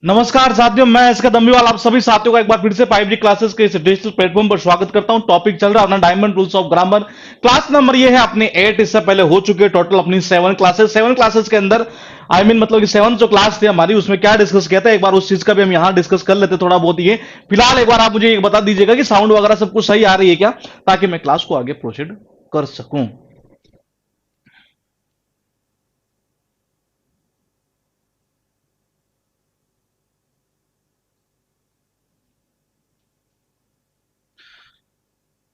नमस्कार साथियों, मैं इसका दम्बीवाल आप सभी साथियों का एक बार फिर से 5G क्लासेस के इस डिजिटल प्लेटफॉर्म पर स्वागत करता हूं। टॉपिक चल रहा है अपना diamond rules of grammar. Class number ये है अपनी 8। इससे पहले हो चुकी है टोटल अपनी 7 क्लासेस के अंदर मतलब कि 7 जो क्लास थी हमारी उसमें क्या डिस्कस किया था, एक बार उस चीज का भी हम यहाँ डिस्कस कर लेते थोड़ा बहुत। ये फिलहाल एक बार आप मुझे बता दीजिएगा कि साउंड वगैरह सब कुछ सही आ रही है क्या, ताकि मैं क्लास को आगे प्रोसीड कर सकूं।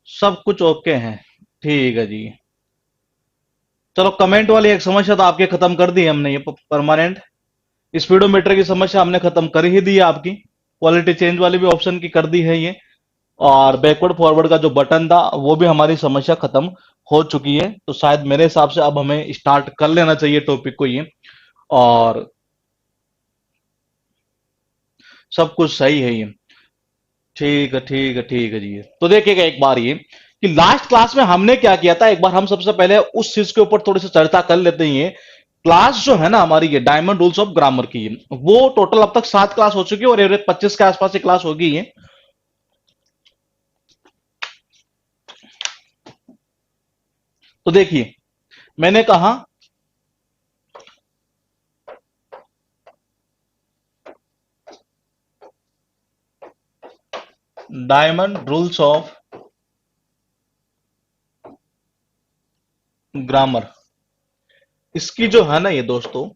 सब कुछ ओके है, ठीक है जी। चलो, कमेंट वाली एक समस्या तो आपके खत्म कर दी है हमने, ये परमानेंट स्पीडोमीटर की समस्या हमने खत्म कर ही दी है आपकी। क्वालिटी चेंज वाली भी ऑप्शन की कर दी है ये। और बैकवर्ड फॉरवर्ड का जो बटन था वो भी हमारी समस्या खत्म हो चुकी है। तो शायद मेरे हिसाब से अब हमें स्टार्ट कर लेना चाहिए टॉपिक को ये। और सब कुछ सही है ये। ठीक है, ठीक है, ठीक है जी। तो देखिएगा एक बार ये कि लास्ट क्लास में हमने क्या किया था, एक बार हम सबसे पहले उस चीज के ऊपर थोड़ी सी चर्चा कर लेते हैं। ये क्लास जो है ना हमारी, ये डायमंड रूल्स ऑफ ग्रामर की, वो टोटल अब तक 7 क्लास हो चुकी है और एवरेज 25 के आसपास की क्लास होगी ये। तो देखिए, मैंने कहा डायमंड रूल्स ऑफ ग्रामर, इसकी जो है ना ये दोस्तों,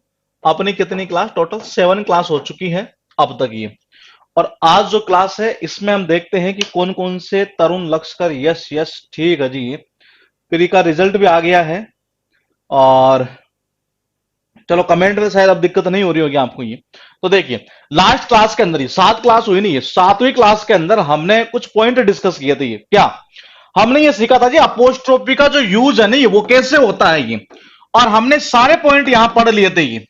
अपनी कितनी क्लास, टोटल 7 क्लास हो चुकी है अब तक ये। और आज जो क्लास है इसमें हम देखते हैं कि कौन कौन से तरुण लक्ष्कर, यस यस ठीक है जी, प्री का रिजल्ट भी आ गया है। और चलो, कमेंट में शायद अब दिक्कत नहीं हो रही होगी आपको ये। तो देखिए, लास्ट क्लास के अंदर ही 7 क्लास हुई नहीं है, 7वीं क्लास के अंदर हमने कुछ पॉइंट डिस्कस किए थे। ये क्या हमने ये सीखा था जी, अपोस्ट्रोफी का जो यूज है ना ये वो कैसे होता है ये। और हमने सारे पॉइंट यहां पढ़ लिए थे ये,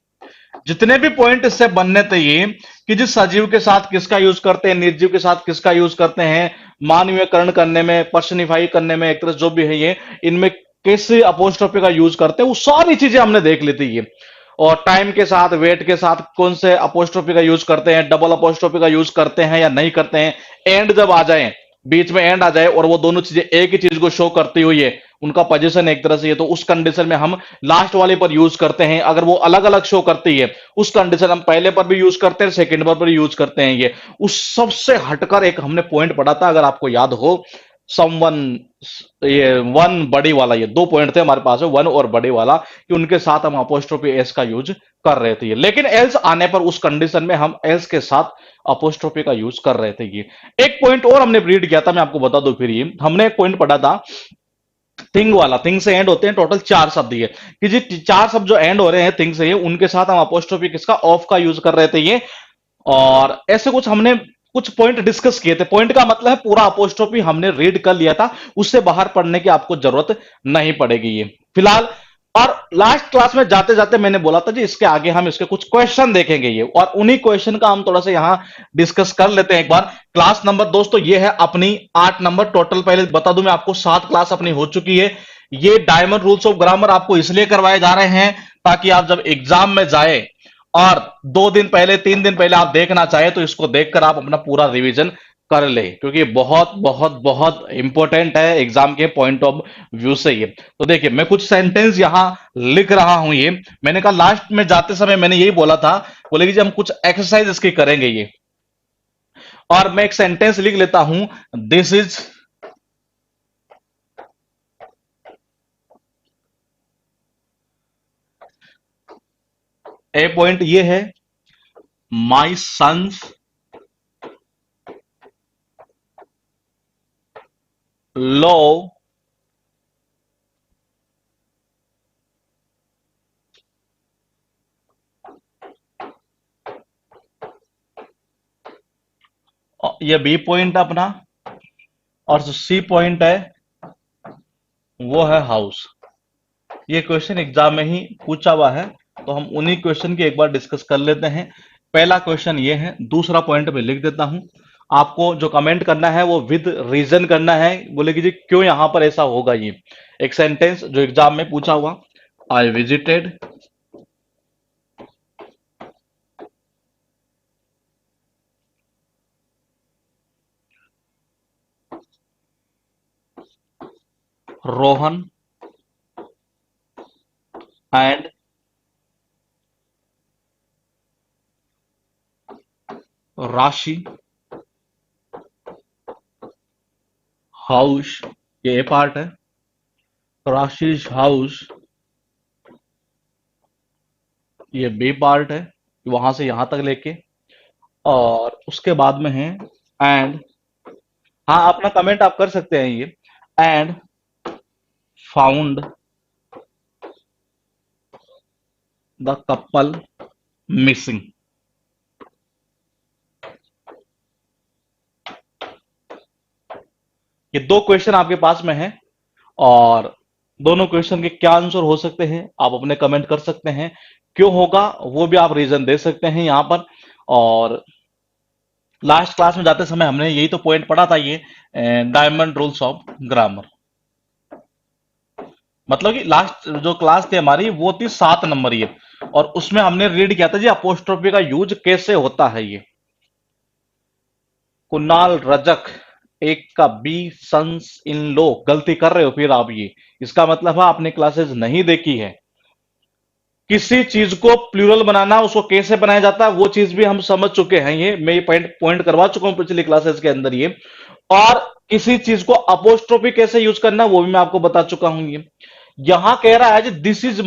जितने भी पॉइंट इससे बनने थे ये, कि जिस सजीव के साथ किसका यूज करते हैं, निर्जीव के साथ किसका यूज करते हैं, मानवीयकरण करने में, पर्सनिफाई करने में, एक तरह जो भी है ये, इनमें किस अपोस्ट्रोफी का यूज करते हैं, वो सारी चीजें हमने देख ली थी ये। और टाइम के साथ, वेट के साथ कौन से अपोस्ट्रोफी का यूज करते हैं, डबल अपोस्ट्रोफी का यूज करते हैं या नहीं करते हैं, एंड जब आ जाए, बीच में एंड आ जाए और वो दोनों चीजें एक ही चीज को शो करती हुई है, उनका पोजीशन एक तरह से ये, तो उस कंडीशन में हम लास्ट वाले पर यूज करते हैं। अगर वो अलग अलग शो करती है उस कंडीशन हम पहले पर भी यूज करते हैं, सेकंड पर भी यूज करते हैं ये। उस सबसे हटकर एक हमने पॉइंट पढ़ा था, अगर आपको याद हो, समवन, ये वन बड़ी वाला, ये 2 पॉइंट थे हमारे पास, वन और बड़ी वाला, कि उनके साथ हम अपोस्ट्रोफी एस का यूज कर रहे थे। लेकिन एल्स आने पर उस कंडीशन में हम एल्स के साथ अपोस्ट्रोफी का यूज कर रहे थे ये। एक पॉइंट और हमने रीड किया था, मैं आपको बता दूं फिर, ये हमने एक पॉइंट पढ़ा था, थिंग वाला। थिंग से एंड होते हैं टोटल 4 शब्द ये, कि जी 4 शब्द जो एंड हो रहे हैं थिंग से, ये उनके साथ हम अपोस्ट्रोफी किसका, ऑफ का यूज कर रहे थे ये। और ऐसे कुछ हमने कुछ पॉइंट डिस्कस किए थे। पॉइंट का मतलब है पूरा अपोस्ट्रोफी हमने रीड कर लिया था, उससे बाहर पढ़ने की आपको जरूरत नहीं पड़ेगी ये फिलहाल। और लास्ट क्लास में जाते जाते मैंने बोला था जी, इसके आगे हम इसके कुछ क्वेश्चन देखेंगे ये, और उन्हीं क्वेश्चन का हम थोड़ा सा यहां डिस्कस कर लेते हैं एक बार। क्लास नंबर दोस्तों ये है अपनी 8 नंबर टोटल। पहले बता दूं मैं आपको, 7 क्लास अपनी हो चुकी है। ये डायमंड रूल्स ऑफ ग्रामर आपको इसलिए करवाए जा रहे हैं ताकि आप जब एग्जाम में जाए और 2 दिन पहले, 3 दिन पहले आप देखना चाहे तो इसको देखकर आप अपना पूरा रिवीजन कर ले, क्योंकि बहुत बहुत बहुत इंपॉर्टेंट है एग्जाम के पॉइंट ऑफ व्यू से ये। तो देखिए, मैं कुछ सेंटेंस यहां लिख रहा हूं ये। मैंने कहा लास्ट में जाते समय मैंने यही बोला था, बोले कि जी हम कुछ एक्सरसाइज इसकी करेंगे ये। और मैं एक सेंटेंस लिख लेता हूं, दिस इज, ए पॉइंट ये है, माई सन्स लव ये बी पॉइंट अपना, और जो सी पॉइंट है वो है हाउस। ये क्वेश्चन एग्जाम में ही पूछा हुआ है, तो हम उन्हीं क्वेश्चन की एक बार डिस्कस कर लेते हैं। पहला क्वेश्चन ये है, दूसरा पॉइंट में लिख देता हूं। आपको जो कमेंट करना है वो विद रीजन करना है, बोले कि जी क्यों यहां पर ऐसा होगा ये। एक सेंटेंस जो एग्जाम में पूछा हुआ, आई विजिटेड रोहन एंड राशि हाउस, ये ए पार्ट है। राशि हाउस, ये बी पार्ट है, वहां से यहां तक लेके। और उसके बाद में है एंड, हाँ अपना कमेंट आप कर सकते हैं ये, and found the couple missing. ये दो क्वेश्चन आपके पास में है, और दोनों क्वेश्चन के क्या आंसर हो सकते हैं आप अपने कमेंट कर सकते हैं, क्यों होगा वो भी आप रीजन दे सकते हैं यहां पर। और लास्ट क्लास में जाते समय हमने यही तो पॉइंट पढ़ा था, ये डायमंड रूल्स ऑफ ग्रामर। मतलब कि लास्ट जो क्लास थी हमारी वो थी 7 नंबर ये, और उसमें हमने रीड किया था जी अपोस्ट्रोफी का यूज कैसे होता है। ये कुणाल रजक एक का बी सन्स इन लो, गलती कर रहे हो फिर आप ये, इसका मतलब है आपने क्लासेस नहीं देखी है। किसी चीज को प्लूरल बनाना, उसको कैसे बनाया जाता है वो चीज भी हम समझ चुके हैं, ये मैं ये पॉइंट पॉइंट करवा चुका हूं पिछली क्लासेस के अंदर ये। और किसी चीज को अपोस्ट्रोफी कैसे यूज करना वो भी मैं आपको बता चुका हूं ये। यहां कह रहा है this is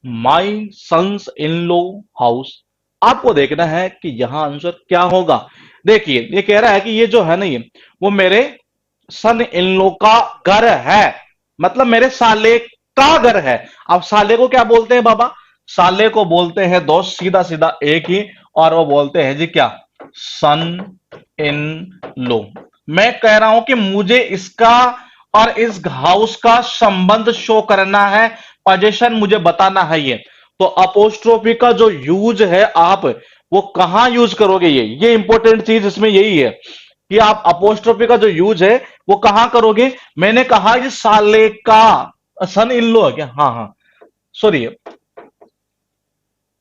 my sons in law house. आपको देखना है कि यहां आंसर क्या होगा। देखिए ये कह रहा है कि ये जो है ना ये, वो मेरे सन इन लो का घर है, मतलब मेरे साले का घर है। अब साले को क्या बोलते हैं बाबा? साले को बोलते हैं दोस्त सीधा सीधा एक ही, और वो बोलते हैं जी क्या? सन इन लो। मैं कह रहा हूं कि मुझे इसका और इस हाउस का संबंध शो करना है, पोजीशन मुझे बताना है ये। तो अपोस्ट्रोफी का जो यूज है आप वो कहां यूज करोगे, ये इंपॉर्टेंट चीज इसमें यही है कि आप अपोस्ट्रोफी का जो यूज है वो कहां करोगे। मैंने कहा ये साले का सन इन लो है क्या? हाँ हाँ सॉरी,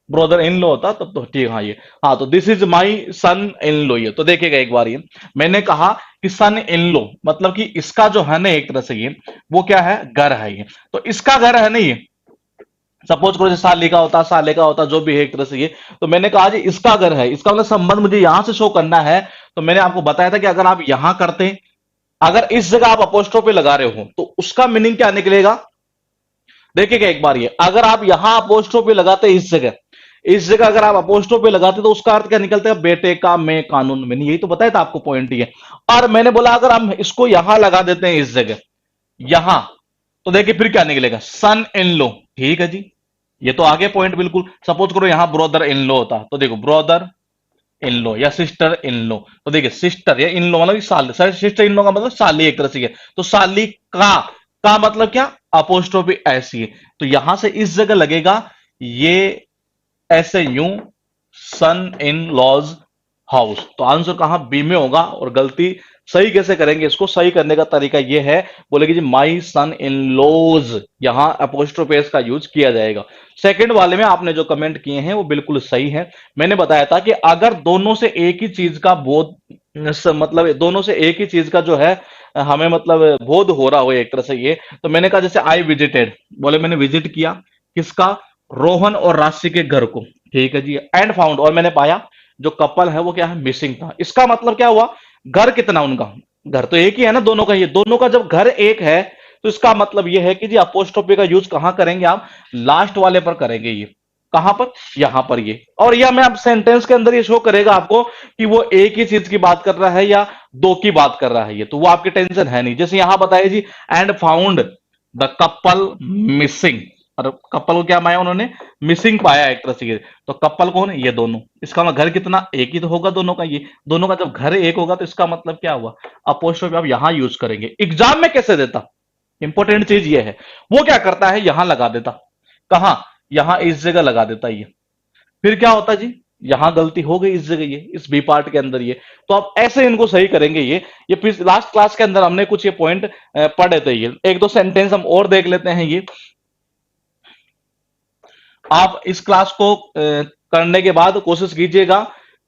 ब्रदर इन लो होता तब तो ठीक। हाँ ये, हाँ तो दिस इज माई सन इन लो। ये तो देखिएगा एक बार, ये मैंने कहा कि सन इन लो मतलब कि इसका जो है ना एक तरह से ये वो क्या है? घर है ये। तो इसका घर है ना ये, सपोज करो साले का होता, साले का होता, जो भी है एक तरह से ये। तो मैंने कहा जी इसका घर है, इसका मतलब संबंध मुझे यहां से शो करना है। तो मैंने आपको बताया था कि अगर आप यहां करते, अगर इस जगह आप अपोस्ट्रोफी लगा रहे हो तो उसका मीनिंग क्या निकलेगा? देखिएगा एक बार, ये अगर आप यहां अपोस्ट्रोफी लगाते इस जगह अगर आप अपोस्ट्रोफी लगाते तो उसका अर्थ क्या निकलता है? बेटे का मैं कानून। मैंने यही तो बताया था आपको पॉइंट ये। और मैंने बोला अगर हम इसको यहां लगा देते हैं इस जगह यहां, तो देखिए फिर क्या निकलेगा? सन इन लो। ठीक है जी, ये तो आगे पॉइंट बिल्कुल। सपोज करो यहां ब्रदर इन लो होता, तो देखो ब्रदर इन लो या सिस्टर इन लो, तो देखिए सिस्टर या इन लो मतलब साल, सिस्टर इन लो का मतलब साली एक तरह से है। तो साली का मतलब क्या? अपोस्ट्रोफी ऐसी है, तो यहां से इस जगह लगेगा ये ऐसे यूं, सन इन लॉज हाउस। तो आंसर कहां? बी में होगा। और गलती सही कैसे करेंगे? इसको सही करने का तरीका यह है, बोलेगी जी माई सन इन लॉज, यहां अपोस्ट्रोफेस का यूज किया जाएगा। सेकंड वाले में आपने जो कमेंट किए हैं वो बिल्कुल सही है। मैंने बताया था कि अगर दोनों से एक ही चीज का बोध, मतलब दोनों से एक ही चीज का जो है हमें मतलब बोध हो रहा हो एक तरह से ये, तो मैंने कहा जैसे आई विजिटेड, बोले मैंने विजिट किया किसका? रोहन और राशि के घर को। ठीक है जी, एंड फाउंड, और मैंने पाया जो कपल है वो क्या है? मिसिंग था। इसका मतलब क्या हुआ? घर कितना उनका? घर तो एक ही है ना दोनों का। ये दोनों का जब घर एक है तो इसका मतलब ये है कि जी अपोस्ट्रोफी का यूज कहां करेंगे आप? लास्ट वाले पर करेंगे। ये कहां पर? यहां पर ये। और यह मैं अब सेंटेंस के अंदर ये शो करेगा आपको कि वो एक ही चीज की बात कर रहा है या दो की बात कर रहा है, ये तो वो आपकी टेंशन है नहीं। जैसे यहां बताया जी and found the couple missing, और कपल को क्या पाया उन्होंने? मिसिंग पाया एक तरह से। तो कपल कौन है? ये दोनों। इसका मतलब घर कितना? एक ही तो होगा दोनों का। ये दोनों का जब घर एक होगा तो इसका मतलब क्या हुआ? अपोस्ट्रोफी आप यहां यूज करेंगे। एग्जाम में कैसे देता? इंपॉर्टेंट चीज ये है, वो क्या करता है? यहां लगा देता। कहां? यहां इस जगह लगा देता ये। फिर क्या होता जी? यहां गलती हो गई इस जगह, ये इस बी पार्ट के अंदर ये। तो आप ऐसे इनको सही करेंगे। ये फिर लास्ट क्लास के अंदर हमने कुछ ये पॉइंट पढ़े थे। ये एक दो सेंटेंस हम और देख लेते हैं। ये आप इस क्लास को करने के बाद कोशिश कीजिएगा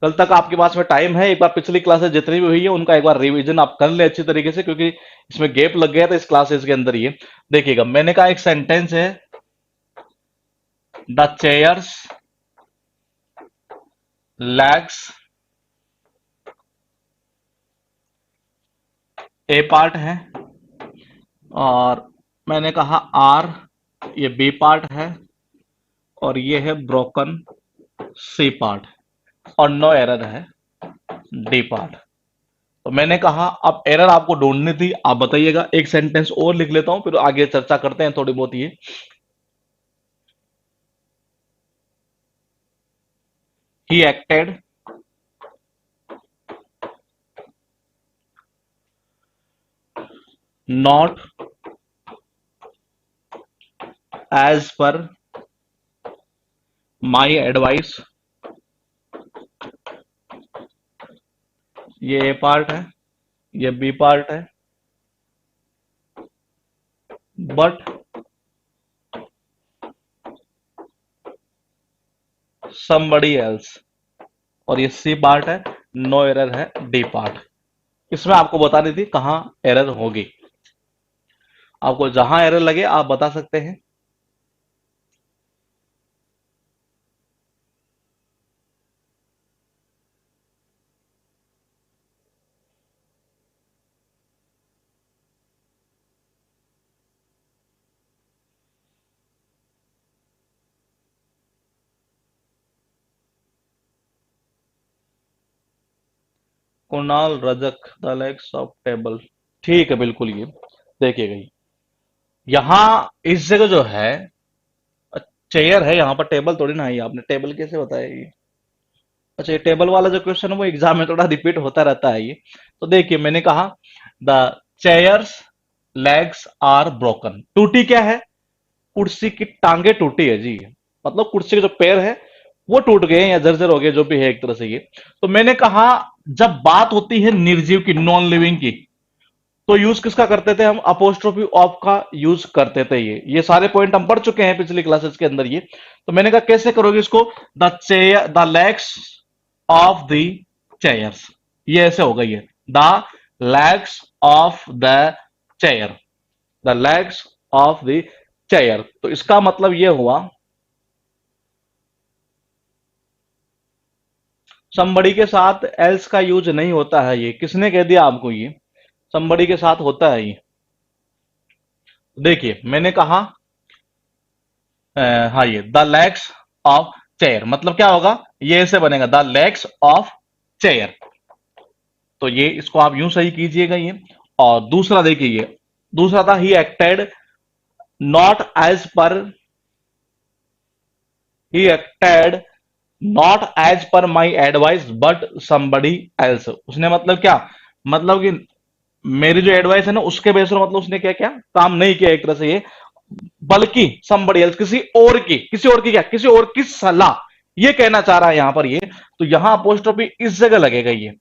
कल तक आपके पास में टाइम है, एक बार पिछली क्लासेस जितनी भी हुई है उनका एक बार रिवीजन आप कर ले अच्छी तरीके से, क्योंकि इसमें गैप लग गया था इस क्लासेस के अंदर। ये देखिएगा, मैंने कहा एक सेंटेंस है, the chair's legs apart है, और मैंने कहा आर ये बी पार्ट है, और ये है ब्रोकन सी पार्ट, और नो एरर है डी पार्ट। तो मैंने कहा अब एरर आपको ढूंढनी थी, आप बताइएगा। एक सेंटेंस और लिख लेता हूं, फिर आगे चर्चा करते हैं थोड़ी बहुत। ये he acted not as per my advice, ये ए पार्ट है, ये बी पार्ट है, बट somebody एल्स, और ये सी पार्ट है, नो एरर है डी पार्ट। इसमें आपको बतानी थी कहां एरर होगी। आपको जहां एरर लगे आप बता सकते हैं। Kunal Rajak the legs of table, ठीक है बिल्कुल। ये देखिएगा, यहां इस जगह जो है चेयर है, यहां पर टेबल थोड़ी ना है। ये आपने टेबल कैसे बताया ये? अच्छा, ये टेबल वाला जो क्वेश्चन है वो एग्जाम में थोड़ा रिपीट होता रहता है ये। तो देखिए, मैंने कहा the chair's legs are broken, टूटी क्या है? कुर्सी की टांगे टूटी है जी, मतलब कुर्सी के जो पैर है वो टूट गए या जर्जर हो गए, जो भी है एक तरह से ये। तो मैंने कहा जब बात होती है निर्जीव की, नॉन लिविंग की, तो यूज किसका करते थे हम? अपोस्ट्रोफी ऑफ का यूज करते थे। ये सारे पॉइंट हम पढ़ चुके हैं पिछली क्लासेस के अंदर ये। तो मैंने कहा कैसे करोगे इसको? The legs of the chairs, ये ऐसे होगा, ये the legs of the chair, the legs of the chair. तो इसका मतलब ये हुआ somebody के साथ else का यूज नहीं होता है। ये किसने कह दिया आपको? ये somebody के साथ होता है ये। देखिए, मैंने कहा हाँ, ये द लेग्स ऑफ चेयर मतलब क्या होगा? ये ऐसे बनेगा, द लेग्स ऑफ चेयर। तो ये इसको आप यूं सही कीजिएगा ये। और दूसरा देखिए, ये दूसरा था ही एक्टेड नॉट एज पर, he acted not as per my advice but somebody else. उसने मतलब क्या? मतलब कि मेरी जो एडवाइस है ना उसके बेस पर, मतलब उसने क्या क्या काम नहीं किया एक तरह से ये, बल्कि somebody else, किसी और की क्या, किसी और की सलाह, ये कहना चाह रहा है यहां पर ये। तो यहां अपोस्ट्रोफी इस जगह लगेगा ये,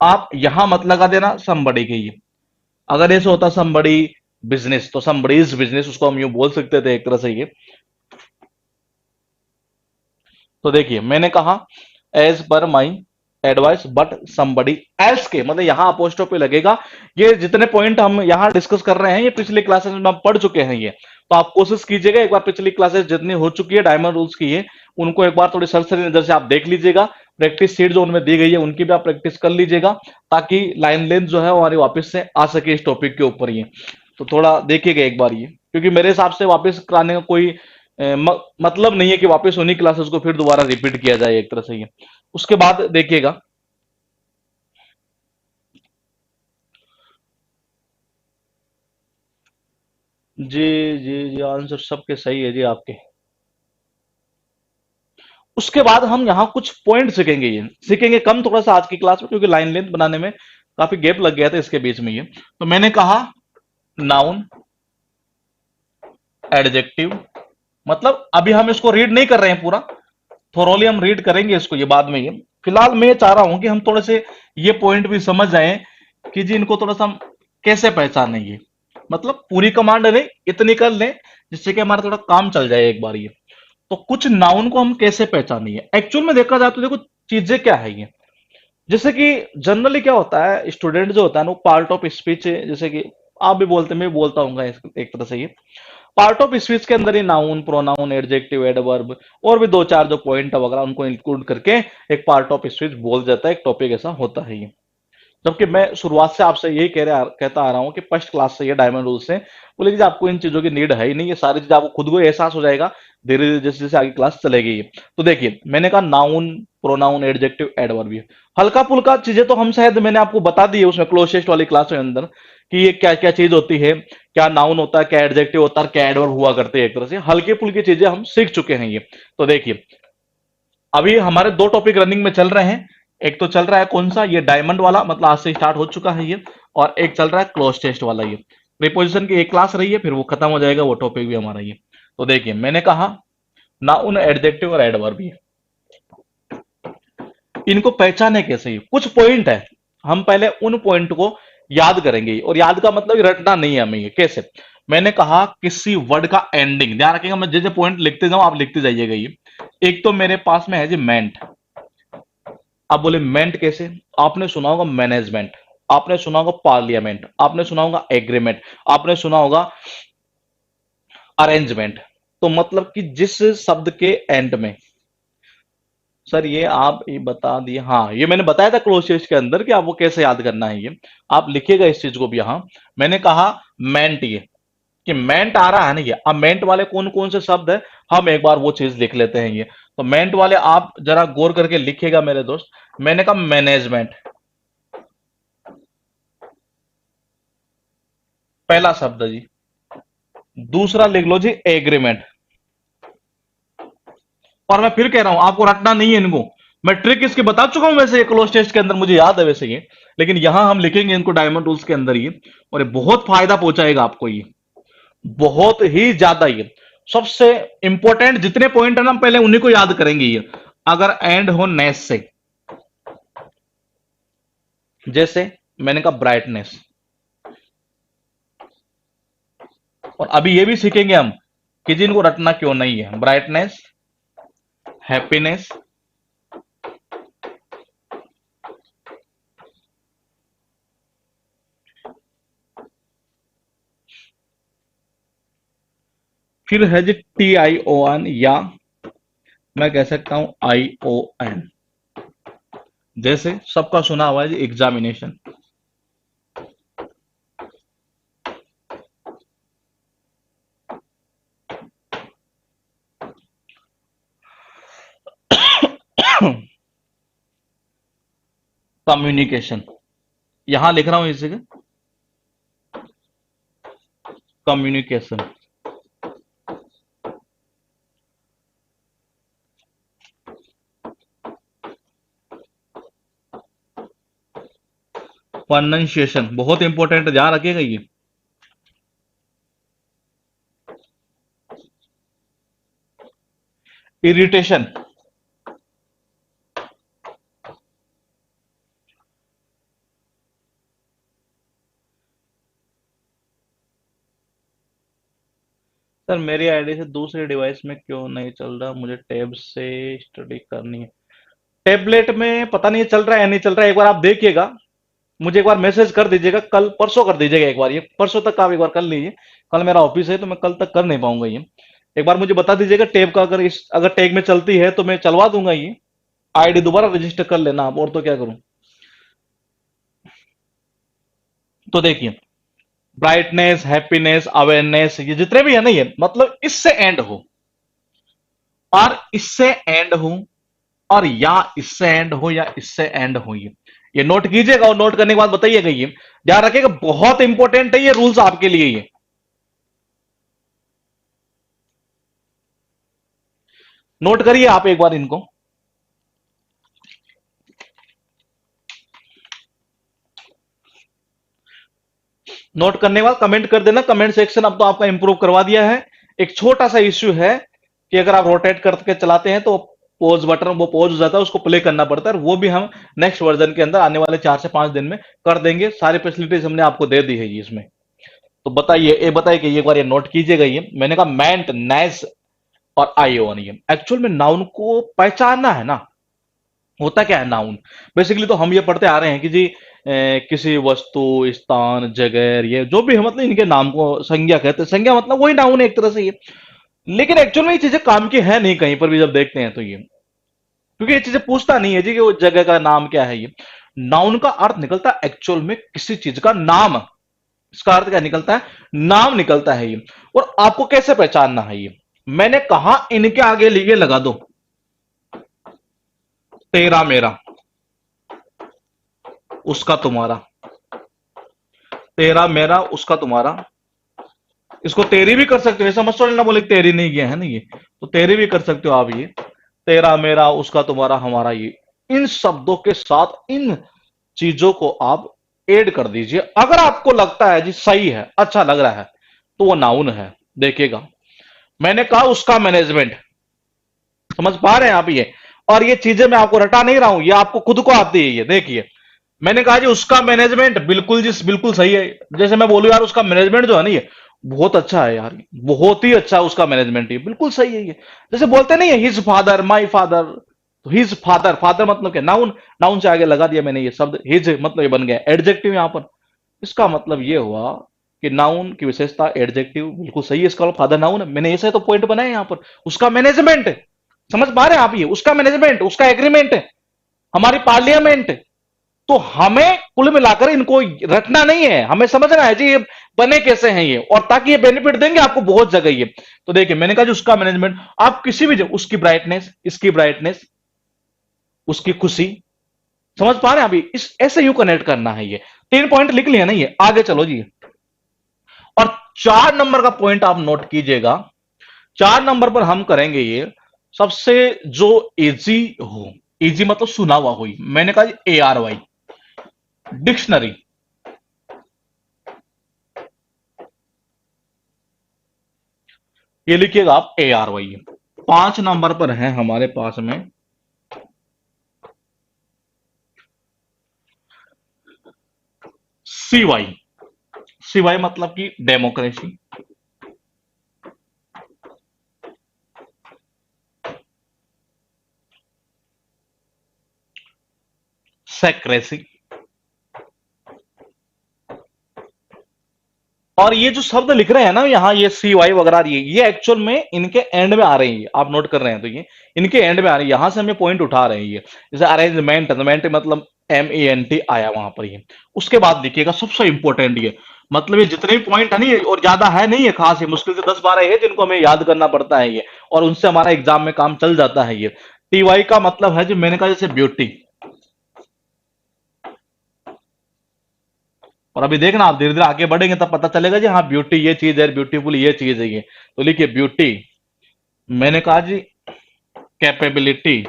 आप यहां मत लगा देना somebody के ये। अगर ऐसे होता somebody बिजनेस, तो somebody इज बिजनेस, उसको हम यूं बोल सकते थे एक तरह से ये। तो देखिए, मैंने कहा as per my advice but somebody else के, मतलब यहां अपोस्ट्रोफी लगेगा। ये जितने पॉइंट हम यहां डिस्कस कर रहे हैं ये पिछले क्लासेस में हम पढ़ चुके हैं ये। तो आप कोशिश कीजिएगा एक बार पिछली क्लासेस जितनी हो चुकी है डायमंड रूल्स की, ये उनको एक बार थोड़ी सरसरी नजर से आप देख लीजिएगा। प्रैक्टिस सीट जो उनमें दी गई है उनकी भी आप प्रैक्टिस कर लीजिएगा, ताकि लाइन लेंथ जो है हमारी वापस से आ सके इस टॉपिक के ऊपर ये। तो थोड़ा देखिएगा एक बार ये, क्योंकि मेरे हिसाब से वापस कराने का कोई मतलब नहीं है कि वापस उन्हीं क्लासेस को फिर दोबारा रिपीट किया जाए एक तरह से ये। उसके बाद देखिएगा, जी जी जी, आंसर सबके सही है जी आपके। उसके बाद हम यहाँ कुछ पॉइंट सीखेंगे, ये सीखेंगे कम थोड़ा सा आज की क्लास में, क्योंकि लाइन लेंथ बनाने में काफी गैप लग गया था इसके बीच में ये। तो मैंने कहा नाउन, एडजेक्टिव, मतलब अभी हम इसको रीड नहीं कर रहे हैं पूरा, थोरोली हम रीड करेंगे इसको ये बाद में ये। फिलहाल मैं ये चाह रहा हूं कि हम थोड़े से ये पॉइंट भी समझ जाएं कि जी इनको थोड़ा सा हम कैसे पहचानेंगे, मतलब पूरी कमांड नहीं, इतनी कर लें जिससे कि हमारा थोड़ा काम चल जाए एक बार ये। तो कुछ नाउन को हम कैसे पहचानेंगे? एक्चुअल में देखा जाए तो देखो चीजें क्या है ये। जैसे कि जनरली क्या होता है, स्टूडेंट जो होता है ना, वो पार्ट ऑफ स्पीच, जैसे कि आप भी बोलते हैं, मैं भी बोलता हूँ एक तरह से ये पार्ट ऑफ स्पीच के अंदर ही नाउन, प्रोनाउन, एडजेक्टिव, एडवर्ब और भी दो चार जो पॉइंट वगैरह उनको इंक्लूड करके एक पार्ट ऑफ स्पीच बोल जाता है, एक टॉपिक ऐसा होता है ये। जबकि मैं शुरुआत से आपसे यही कहता आ रहा हूँ कि फर्स्ट क्लास से ये डायमंड रूल से बोले कि आपको इन चीजों की नीड है ही नहीं, ये सारी चीजें आपको खुद को एहसास हो जाएगा धीरे धीरे जैसे जैसे आगे क्लास चलेगी। तो देखिए मैंने कहा नाउन, प्रोनाउन, एडजेक्टिव, एडवर्ब, ये हल्का फुल्का चीजें तो हम शायद मैंने आपको बता दी है उसमें क्लोजेस्ट वाली क्लास के अंदर कि ये क्या क्या चीज होती है, क्या नाउन होता है, क्या एडजेक्टिव होता है, क्या एडवर्ब हुआ करते हैं, एक तरह से हल्की फुल्की चीजें हम सीख चुके हैं ये। तो देखिए अभी हमारे दो टॉपिक रनिंग में चल रहे हैं। एक तो चल रहा है कौन सा, ये डायमंड वाला, मतलब आज से स्टार्ट हो चुका है ये। और एक चल रहा है क्लोज टेस्ट वाला ये। प्रीपोजिशन की एक क्लास रही है, फिर वो खत्म हो जाएगा वो टॉपिक भी हमारा ये। तो देखिए मैंने कहा नाउन, एडजेक्टिव और एडवर्ब, ये इनको पहचाने कैसे, ही कुछ पॉइंट है। हम पहले उन पॉइंट को याद करेंगे, और याद का मतलब रटना नहीं है हमें। ये कैसे, मैंने कहा किसी वर्ड का एंडिंग ध्यान रखिएगा, मैं जैसे पॉइंट लिखते जाऊं आप लिखते जाइएगा ये। एक तो मेरे पास में है जी मेंट। आप बोले मेंट कैसे, आपने सुना होगा मैनेजमेंट, आपने सुना होगा पार्लियामेंट, आपने सुना होगा एग्रीमेंट, आपने सुना होगा अरेंजमेंट। तो मतलब कि जिस शब्द के एंड में, सर ये आप ये बता दिए, हाँ ये मैंने बताया था क्लोज के अंदर कि आपको कैसे याद करना है ये। आप लिखिएगा इस चीज को भी। यहां मैंने कहा मेंट, ये कि मेंट आ रहा है ना ये। अब मेंट वाले कौन कौन से शब्द है, हम एक बार वो चीज लिख लेते हैं ये। तो मेंट वाले आप जरा गौर करके लिखिएगा मेरे दोस्त। मैंने कहा मैनेजमेंट, पहला शब्द जी। दूसरा लिख लो जी एग्रीमेंट। और मैं फिर कह रहा हूं आपको रटना नहीं है इनको, मैं ट्रिक इसकी बता चुका हूं वैसे क्लोज टेस्ट के अंदर, मुझे याद है वैसे ये। लेकिन यहां हम लिखेंगे इनको डायमंड रूल्स के अंदर ये, और ये बहुत फायदा पहुंचाएगा आपको ये, बहुत ही ज्यादा ये। सबसे इंपॉर्टेंट जितने पॉइंट है ना, हम पहले उन्हीं को याद करेंगे ये। अगर एंड हो नेस से, जैसे मैंने कहा ब्राइटनेस। और अभी ये भी सीखेंगे हम कि जिनको रटना क्यों नहीं है, ब्राइटनेस, हैप्पीनेस, फिर है जी TION, या मैं कह सकता हूं ION। जैसे सबका सुना हुआ है जी एग्जामिनेशन। कम्युनिकेशन, यहां लिख रहा हूं इस जगह कम्युनिकेशन। प्रोनाउंसिएशन बहुत इंपॉर्टेंट, ध्यान रखिएगा ये। इरिटेशन, सर मेरी आईडी से दूसरे डिवाइस में क्यों नहीं चल रहा, मुझे टैब से स्टडी करनी है। टैबलेट में पता नहीं चल रहा है या नहीं चल रहा है, एक बार आप देखिएगा, मुझे एक बार मैसेज कर दीजिएगा, कल परसों कर दीजिएगा एक बार, ये परसों तक आप एक बार कर लीजिए। कल मेरा ऑफिस है तो मैं कल तक कर नहीं पाऊंगा ये। एक बार मुझे बता दीजिएगा टैब का, अगर टैग में चलती है तो मैं चलवा दूंगा ये। आईडी दोबारा रजिस्टर कर लेना आप, और तो क्या करूं। तो देखिए ब्राइटनेस, हैप्पीनेस, अवेयरनेस, ये जितने भी है ना ये मतलब इससे एंड हो, और इससे एंड हो, और या इससे एंड हो, या इससे एंड हो, ये नोट कीजिएगा, और नोट करने के बाद बताइएगा ये। ध्यान रखिएगा बहुत इंपॉर्टेंट है ये रूल्स आपके लिए ये। नोट करिए आप एक बार इनको। नोट करने के बाद कमेंट कर देना, कमेंट सेक्शन अब तो आपका इंप्रूव करवा दिया है। एक छोटा सा इश्यू है कि अगर आप रोटेट करके चलाते हैं तो पॉज बटन वो पॉज हो जाता है, उसको प्ले करना पड़ता है। वो भी हम नेक्स्ट वर्जन के अंदर आने वाले 4 से 5 दिन में कर देंगे। सारी फैसिलिटीज हमने आपको दे दी है ये इसमें। तो बताइए, ये बताइए कि एक बार ये नोट कीजिएगा ये। मैंने कहा मेंट, नेस और आईओन, ये एक्चुअल में नाउन को पहचानना है ना। होता क्या है नाउन? बेसिकली तो हम ये पढ़ते आ रहे हैं कि जी किसी वस्तु, स्थान, जगह, ये जो भी है मतलब इनके नाम को संज्ञा कहते हैं। संज्ञा मतलब वही नाउन है एक तरह से ये। लेकिन एक्चुअल में ये चीजें काम की है नहीं कहीं पर भी जब देखते हैं तो ये, क्योंकि ये चीजें पूछता नहीं है जी कि वो जगह का नाम क्या है ये। नाउन का अर्थ निकलता है एक्चुअल में किसी चीज का नाम। इसका अर्थ क्या निकलता है? नाम निकलता है ये। और आपको कैसे पहचानना है ये? मैंने कहा इनके आगे लिए लगा दो, तेरा मेरा, उसका तुम्हारा, तेरा मेरा उसका तुम्हारा। इसको तेरी भी कर सकते हो, ऐसा मत सोचना बोले तेरी नहीं गया है ना ये, तो तेरी भी कर सकते हो आप ये। तेरा मेरा उसका तुम्हारा हमारा ये, इन शब्दों के साथ इन चीजों को आप ऐड कर दीजिए। अगर आपको लगता है जी सही है, अच्छा लग रहा है, तो वो नाउन है। देखिएगा, मैंने कहा उसका मैनेजमेंट, समझ पा रहे हैं आप ये? और ये चीजें मैं आपको रटा नहीं रहा हूं, ये आपको खुद को आती है ये। देखिए, मैंने कहा जी उसका मैनेजमेंट, बिल्कुल जी बिल्कुल सही है। जैसे मैं बोलूं यार उसका मैनेजमेंट जो है ना ये बहुत अच्छा है यार, बहुत ही अच्छा है उसका मैनेजमेंट, ये बिल्कुल सही है ये। जैसे बोलते नहीं है हिज फादर, माई फादर, तो हिज फादर, फादर मतलब क्या? नाउन। नाउन से आगे लगा दिया मैंने ये शब्द हिज, मतलब ये बन गया एडजेक्टिव यहां पर। इसका मतलब ये हुआ कि नाउन की विशेषता एडजेक्टिव, बिल्कुल सही है इसका फादर नाउन है। मैंने ऐसे तो पॉइंट बनाए यहां पर। उसका मैनेजमेंट, समझ पा रहे हैं आप ये? उसका मैनेजमेंट, उसका एग्रीमेंट, हमारी पार्लियामेंट। तो हमें कुल मिलाकर इनको रटना नहीं है, हमें समझना है जी ये बने कैसे हैं ये, और ताकि ये बेनिफिट देंगे आपको बहुत जगह ये। तो देखिए, मैंने कहा जी उसका मैनेजमेंट, आप किसी भी जगह उसकी ब्राइटनेस, इसकी ब्राइटनेस, उसकी खुशी, समझ पा रहे हैं अभी? इस ऐसे यूं कनेक्ट करना है ये। 3 पॉइंट लिख लिया ना ये, आगे चलो जी। और 4 नंबर का पॉइंट आप नोट कीजिएगा। 4 नंबर पर हम करेंगे ये सबसे जो इजी हो। इजी मतलब सुना हुआ हुई, मैंने कहा ARY, डिक्शनरी। ये लिखिएगा आप ARY। 5 नंबर पर है हमारे पास में CY। CY मतलब कि डेमोक्रेसी, सेक्रेसी। और ये जो शब्द लिख रहे हैं ना यहाँ, ये CY वगैरह, ये एक्चुअल में इनके एंड में आ रही है। आप नोट कर रहे हैं तो ये इनके एंड में आ रही है, यहां से हमें पॉइंट उठा रहे हैं ये। जैसे अरेंजमेंट, अरेंजमेंट मतलब MENT आया वहां पर ये। उसके बाद देखिएगा सबसे इंपॉर्टेंट ये, मतलब ये जितने भी पॉइंट है नहीं, और ज्यादा है नहीं, ये खास है, मुश्किल से 10-12 है जिनको हमें याद करना पड़ता है ये, और उनसे हमारा एग्जाम में काम चल जाता है ये। TY का मतलब है जो मैंने कहा जैसे ब्यूटी। और अभी देखना आप धीरे धीरे आगे बढ़ेंगे तब पता चलेगा जी हाँ ब्यूटी ये चीज है, ब्यूटीफुल ये चीज है ये। तो लिखिए ब्यूटी, मैंने कहा जी कैपेबिलिटी,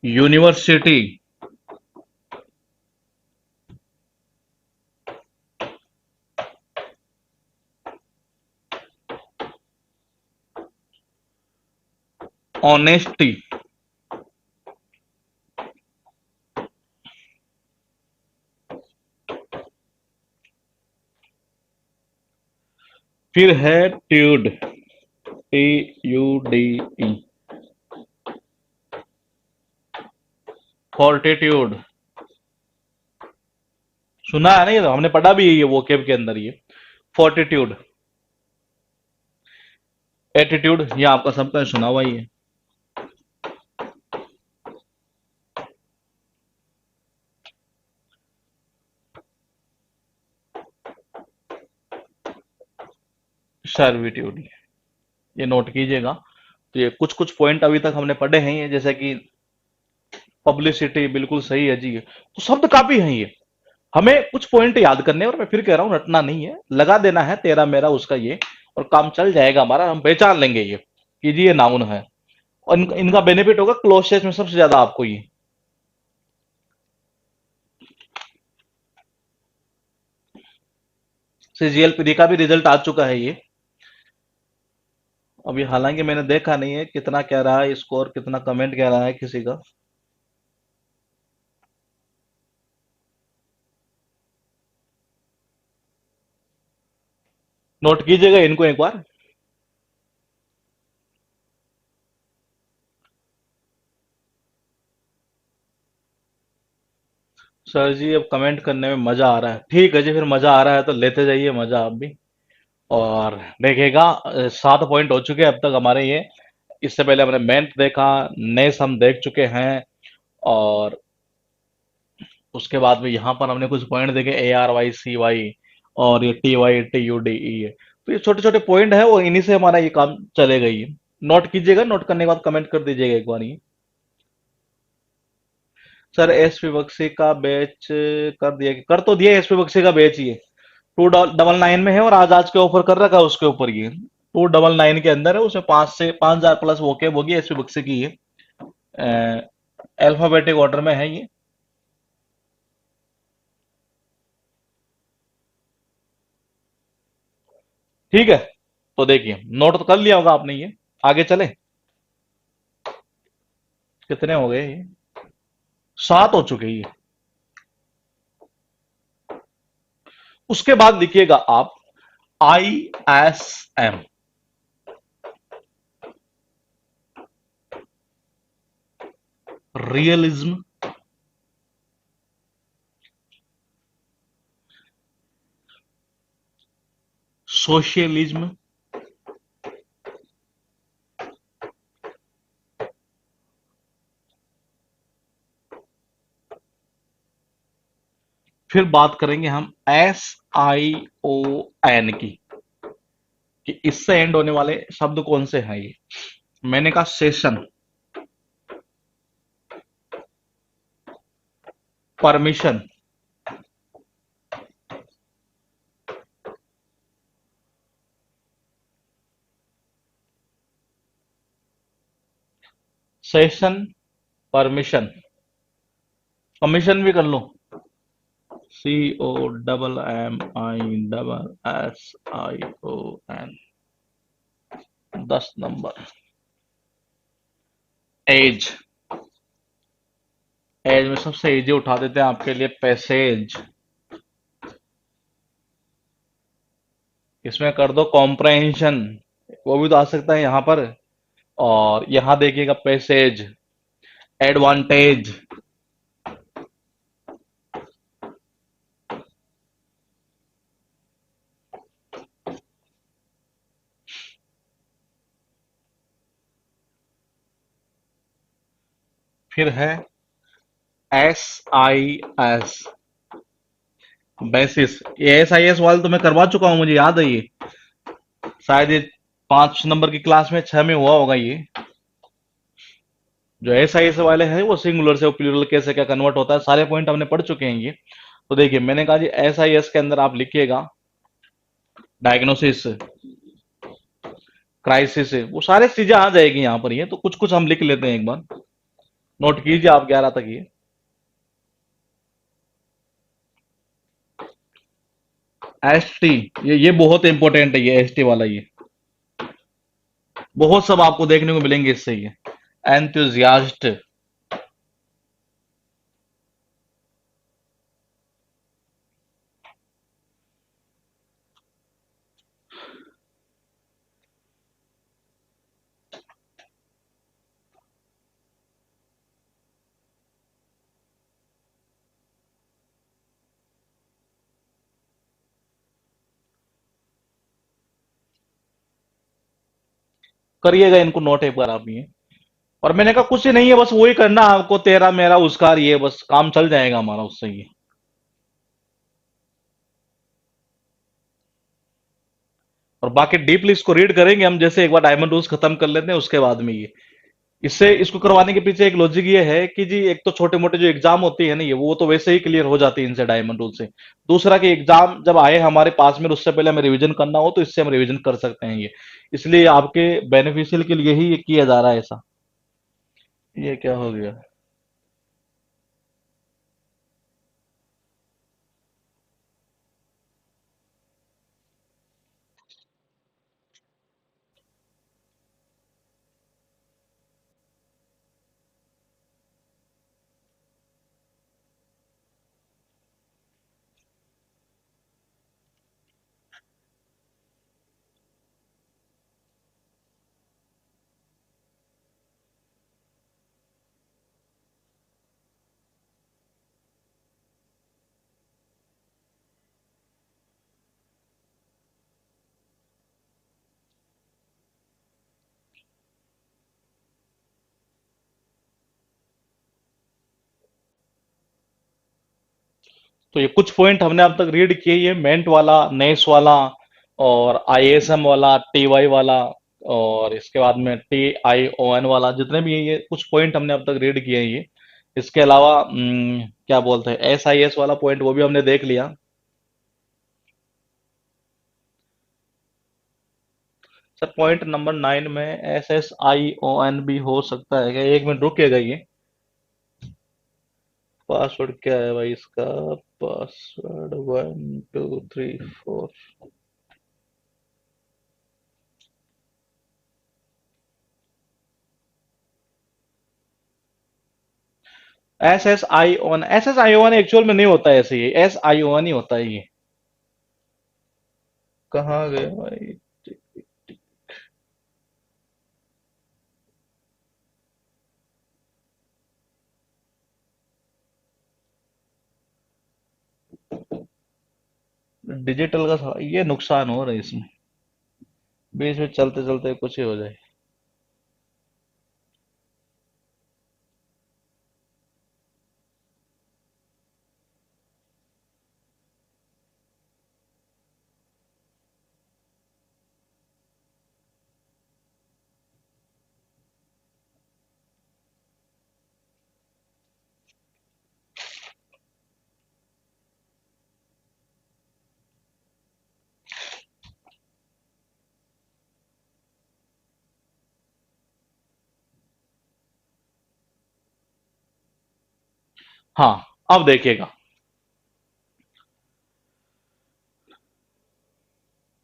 यूनिवर्सिटी, ऑनेस्टी, फिर है ट्यूड, TUDE, फोर्टिट्यूड। सुना है ना ये, तो हमने पढ़ा भी है ये वोकेब के अंदर ये। फोर्टिट्यूड, एटीट्यूड, ये आपका सबका सुना हुआ ही है। सर्विट्यूड, ये नोट कीजिएगा। तो ये कुछ कुछ पॉइंट अभी तक हमने पढ़े हैं ये, जैसे कि पब्लिसिटी, बिल्कुल सही है जी ये। तो शब्द काफी है ये, हमें कुछ पॉइंट याद करने हैं, और मैं फिर कह रहा हूं रटना नहीं है, लगा देना है तेरा मेरा उसका ये, और काम चल जाएगा हमारा, हम पहचान लेंगे ये कि जी ये नाउन है। और इनका बेनिफिट होगा क्लोजेस्ट में सबसे ज्यादा आपको ये। CGL का भी रिजल्ट आ चुका है ये अभी, हालांकि मैंने देखा नहीं है कितना कह रहा है स्कोर, कितना कमेंट कह रहा है किसी का। नोट कीजिएगा इनको एक बार। सर जी अब कमेंट करने में मजा आ रहा है, ठीक है जी, फिर मजा आ रहा है तो लेते जाइए मजा आप भी। और देखिएगा 7 पॉइंट हो चुके हैं अब तक हमारे ये। इससे पहले हमने मैथ देखा, नेस हम देख चुके हैं, और उसके बाद में यहाँ पर हमने कुछ पॉइंट देखे, ARYCY, और ये TYTUDE है। तो ये छोटे छोटे पॉइंट है, वो इन्हीं से हमारा ये काम चलेगा ही। नोट कीजिएगा, नोट करने के बाद कमेंट कर दीजिएगा एक बार ये। सर एसपी बक्सी का बैच कर दिया, कर तो दिया एसपी बक्सी का बैच ये। 299 में है, और आज आज के ऑफर कर रखा है उसके ऊपर ये। 299 के अंदर है, उसमें 5 से 5,000 प्लस वो कैब होगी एसपी बक्सी की ये। अल्फाबेटिक ऑर्डर में है ये। ठीक है, तो देखिए नोट तो कर लिया होगा आपने ये। आगे चले, कितने हो गए ये? 7 हो चुके ये। उसके बाद लिखिएगा आप ISM, रियलिज्म, सोशलिज्म, फिर बात करेंगे हम SION की, कि इससे एंड होने वाले शब्द कौन से हैं ये। मैंने कहा session, permission, session, permission, commission भी कर लो, COMMISSION, 10 नंबर। एज, एज में सबसे इजी उठा देते हैं आपके लिए पैसेज। इसमें कर दो कॉम्प्रहेंशन, वो भी तो आ सकता है यहाँ पर। और यहाँ देखिएगा पैसेज, एडवांटेज, फिर है SIS, बेसिस। ये SIS वाले तो मैं करवा चुका हूँ, मुझे याद है ये। शायद ये 5 नंबर की क्लास में 6 में हुआ होगा ये। जो SIS वाले हैं वो सिंगुलर से प्लूरल कैसे क्या कन्वर्ट होता है, सारे पॉइंट हमने पढ़ चुके हैं ये। तो देखिए मैंने कहा जी SIS के अंदर आप लिखिएगा डायग्नोसिस, क्राइसिस, वो सारे चीजें आ जाएगी यहाँ पर। ये तो कुछ कुछ हम लिख लेते हैं एक बार, नोट कीजिए आप 11 तक ये। ST, ये बहुत इंपॉर्टेंट है ये ST वाला ये। बहुत सब आपको देखने को मिलेंगे इससे ये। एंथुजियास्ट, करिएगा इनको नोट एक बार आप ये। और मैंने कहा कुछ ही नहीं है, बस वही करना आपको, तेरा मेरा उसका ये, बस काम चल जाएगा हमारा उससे ये। और बाकी डीपली इसको रीड करेंगे हम, जैसे एक बार डायमंड रूल्स खत्म कर लेते हैं उसके बाद में ये। इससे इसको करवाने के पीछे एक लॉजिक ये है कि जी एक तो छोटे मोटे जो एग्जाम होती है ना ये, वो तो वैसे ही क्लियर हो जाती है इनसे, डायमंड रूल से। दूसरा कि एग्जाम जब आए हमारे पास में, उससे पहले हमें रिवीजन करना हो तो इससे हम रिवीजन कर सकते हैं ये। इसलिए आपके बेनिफिशियल के लिए ही ये किया जा रहा है ऐसा। ये क्या हो गया? तो ये कुछ पॉइंट हमने अब तक रीड किए, ये मेंट वाला, नेस वाला, और आईएसएम वाला, टीवाई वाला, और इसके बाद में टीआईओएन वाला, जितने भी हैं ये कुछ पॉइंट हमने अब तक रीड किए हैं ये। इसके अलावा क्या बोलते हैं, एसआईएस वाला पॉइंट वो भी हमने देख लिया। सर पॉइंट नंबर 9 में SSION भी हो सकता है क्या? एक मिनट रुकिएगा ये। पासवर्ड क्या है भाई इसका? Password 1 2 3 4। S S I O one actual में नहीं होता है ऐसे, ही SION ही होता है ये। कहाँ गए भाई? डिजिटल का ये नुकसान हो रहा है इसमें, बीच में चलते चलते कुछ ही हो जाए। हाँ, अब देखिएगा।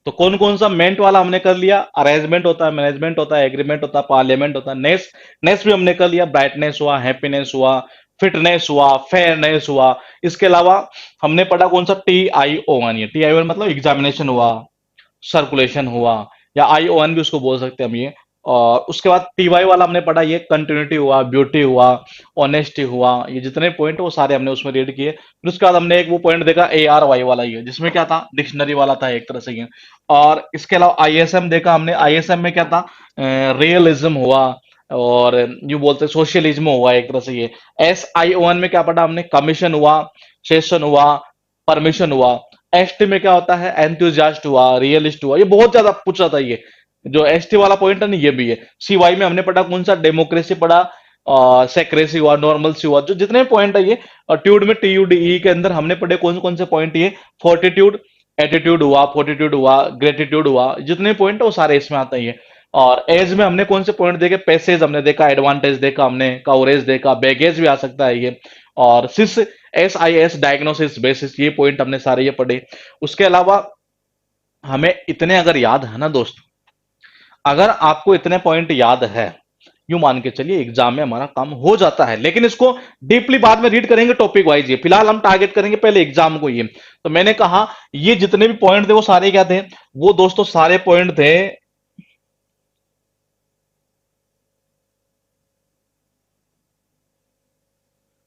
तो कौन कौन सा मेंट वाला हमने कर लिया? अरेंजमेंट होता है, मैनेजमेंट होता है, एग्रीमेंट होता है, पार्लियामेंट होता है, नेस, नेस भी हमने कर लिया। ब्राइटनेस हुआ, हैप्पीनेस हुआ, फिटनेस हुआ, फेयरनेस हुआ। इसके अलावा हमने पढ़ा कौन सा? TION। ये TION मतलब एग्जामिनेशन हुआ, सर्कुलेशन हुआ, या ION भी उसको बोल सकते हैं हम ये। और उसके बाद TY वाला हमने पढ़ा, ये कंटिन्यूटी हुआ, ब्यूटी हुआ, ऑनेस्टी हुआ। ये जितने पॉइंट है वो सारे हमने उसमें रीड किए। फिर उसके बाद हमने एक वो पॉइंट देखा ARY वाला, ये जिसमें क्या था, डिक्शनरी वाला था एक तरह से ये। और इसके अलावा ISM देखा हमने। ISM में क्या था? रियलिज्म हुआ, और यू बोलते सोशलिज्म हुआ एक तरह से ये। SION में क्या पढ़ा हमने? कमीशन हुआ, सेशन हुआ, परमिशन हुआ। एसटी में क्या होता है? एंथुजियास्ट हुआ, रियलिस्ट हुआ। ये बहुत ज्यादा पूछा था ये, जो एसटी वाला पॉइंट है ना, ये भी है। CY में हमने पढ़ा कौन सा? डेमोक्रेसी पढ़ा, सेक्रेसी हुआ, नॉर्मलसी हुआ। जो जितने पॉइंट है ये, और ट्यूड में TUDE के अंदर हमने पढ़े कौन कौन से पॉइंट ये? फोर्टिट्यूड, एटीट्यूड हुआ, फोर्टिट्यूड हुआ, ग्रेटिट्यूड हुआ। जितने पॉइंट है वो सारे इसमें आते हैं। और एज में हमने कौन से पॉइंट देखे? पैसेज हमने देखा, एडवांटेज देखा हमने, कवरेज देखा, बैगेज भी आ सकता है ये। और SIS डायग्नोसिस बेसिस, ये पॉइंट हमने सारे ये पढ़े। उसके अलावा हमें इतने अगर याद है ना दोस्त, अगर आपको इतने पॉइंट याद है, यूं मान के चलिए एग्जाम में हमारा काम हो जाता है। लेकिन इसको डीपली बाद में रीड करेंगे टॉपिक वाइज, ये फिलहाल हम टारगेट करेंगे पहले एग्जाम को ये। तो मैंने कहा ये जितने भी पॉइंट थे वो सारे क्या थे? वो दोस्तों सारे पॉइंट थे।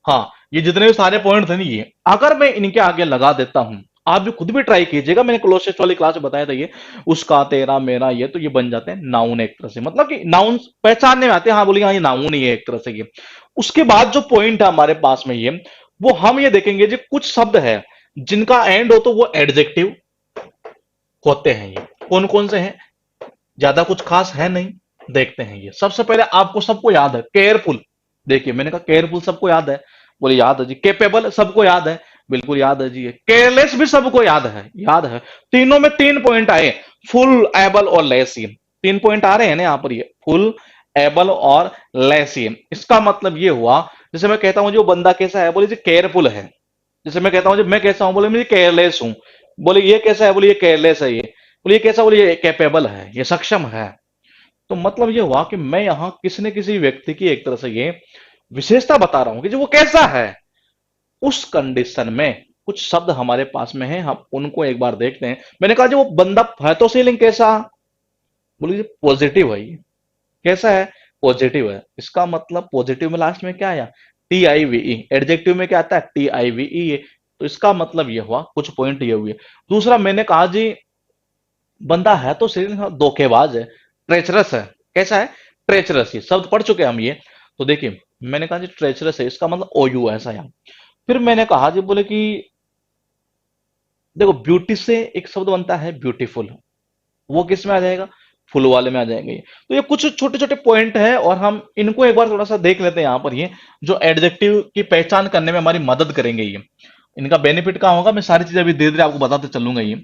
हाँ, ये जितने भी सारे पॉइंट थे ना, ये अगर मैं इनके आगे लगा देता हूं, आप भी खुद भी ट्राई कीजिएगा, मैंने क्लोजेस्ट वाली क्लास में बताया था ये। उसका, तेरा, मेरा, ये, तो ये बन जाते हैं नाउन एक तरह से, मतलब कि नाउन पहचानने में आते हैं। हाँ बोलिए, हाँ ये नाउन ही है एक तरह से ये। उसके बाद जो पॉइंट है हमारे पास में ये, वो हम ये देखेंगे जो कुछ शब्द है जिनका एंड हो तो वो एडजेक्टिव होते हैं। ये कौन कौन से हैं? ज्यादा कुछ खास है नहीं, देखते हैं ये। सबसे पहले आपको सबको याद है केयरफुल। देखिए मैंने कहा केयरफुल सबको याद है, बोले याद है जी। केपेबल सबको याद है, बिल्कुल याद है जी। केयरलेस भी सबको याद है, याद है। तीनों में 3 पॉइंट आए, फुल, एबल और लेस। ये 3 पॉइंट आ रहे हैं ना यहाँ पर, ये फुल, एबल और लेस। ये इसका मतलब ये हुआ, जैसे मैं कहता हूं जो बंदा कैसा है, बोले जी केयरफुल है। जैसे मैं कहता हूं जब मैं कैसा हूं, बोले मैं केयरलेस हूं। बोले ये कैसा है, बोले ये केयरलेस है। ये बोले ये कैसा, बोले ये कैपेबल है, ये सक्षम है। तो मतलब ये हुआ कि मैं यहां किसी न किसी व्यक्ति की एक तरह से ये विशेषता बता रहा हूं कि जो वो कैसा है। उस कंडीशन में कुछ शब्द हमारे पास में है, हम उनको एक बार देखते हैं। मैंने कहा जो वो बंदा है तो सीलिंग कैसा? बोलिए पॉजिटिव है ये। कैसा है? पॉजिटिव है। इसका मतलब पॉजिटिव में लास्ट में क्या आया? TIVE। एडजेक्टिव में क्या आता है? TIVE। तो इसका मतलब ये हुआ, कुछ पॉइंट ये हुए। दूसरा मैंने कहा जी बंदा है तो सीलिंग, धोखेबाज है, ट्रेचरस है। कैसा है? ट्रेचरस। ये शब्द पढ़ चुके हैं हम ये। तो देखिए मैंने कहा जी ट्रेचरस है, इसका मतलब OU ऐसा है। फिर मैंने कहा जी, बोले कि देखो ब्यूटी से एक शब्द बनता है ब्यूटीफुल, वो किस में आ जाएगा, फुल वाले में आ जाएंगे ये। तो ये कुछ छोटे छोटे पॉइंट है और हम इनको एक बार थोड़ा सा देख लेते हैं यहाँ पर, ये जो एडजेक्टिव की पहचान करने में हमारी मदद करेंगे ये। इनका बेनिफिट क्या होगा, मैं सारी चीजें अभी धीरे धीरे आपको बताते चलूंगा ये।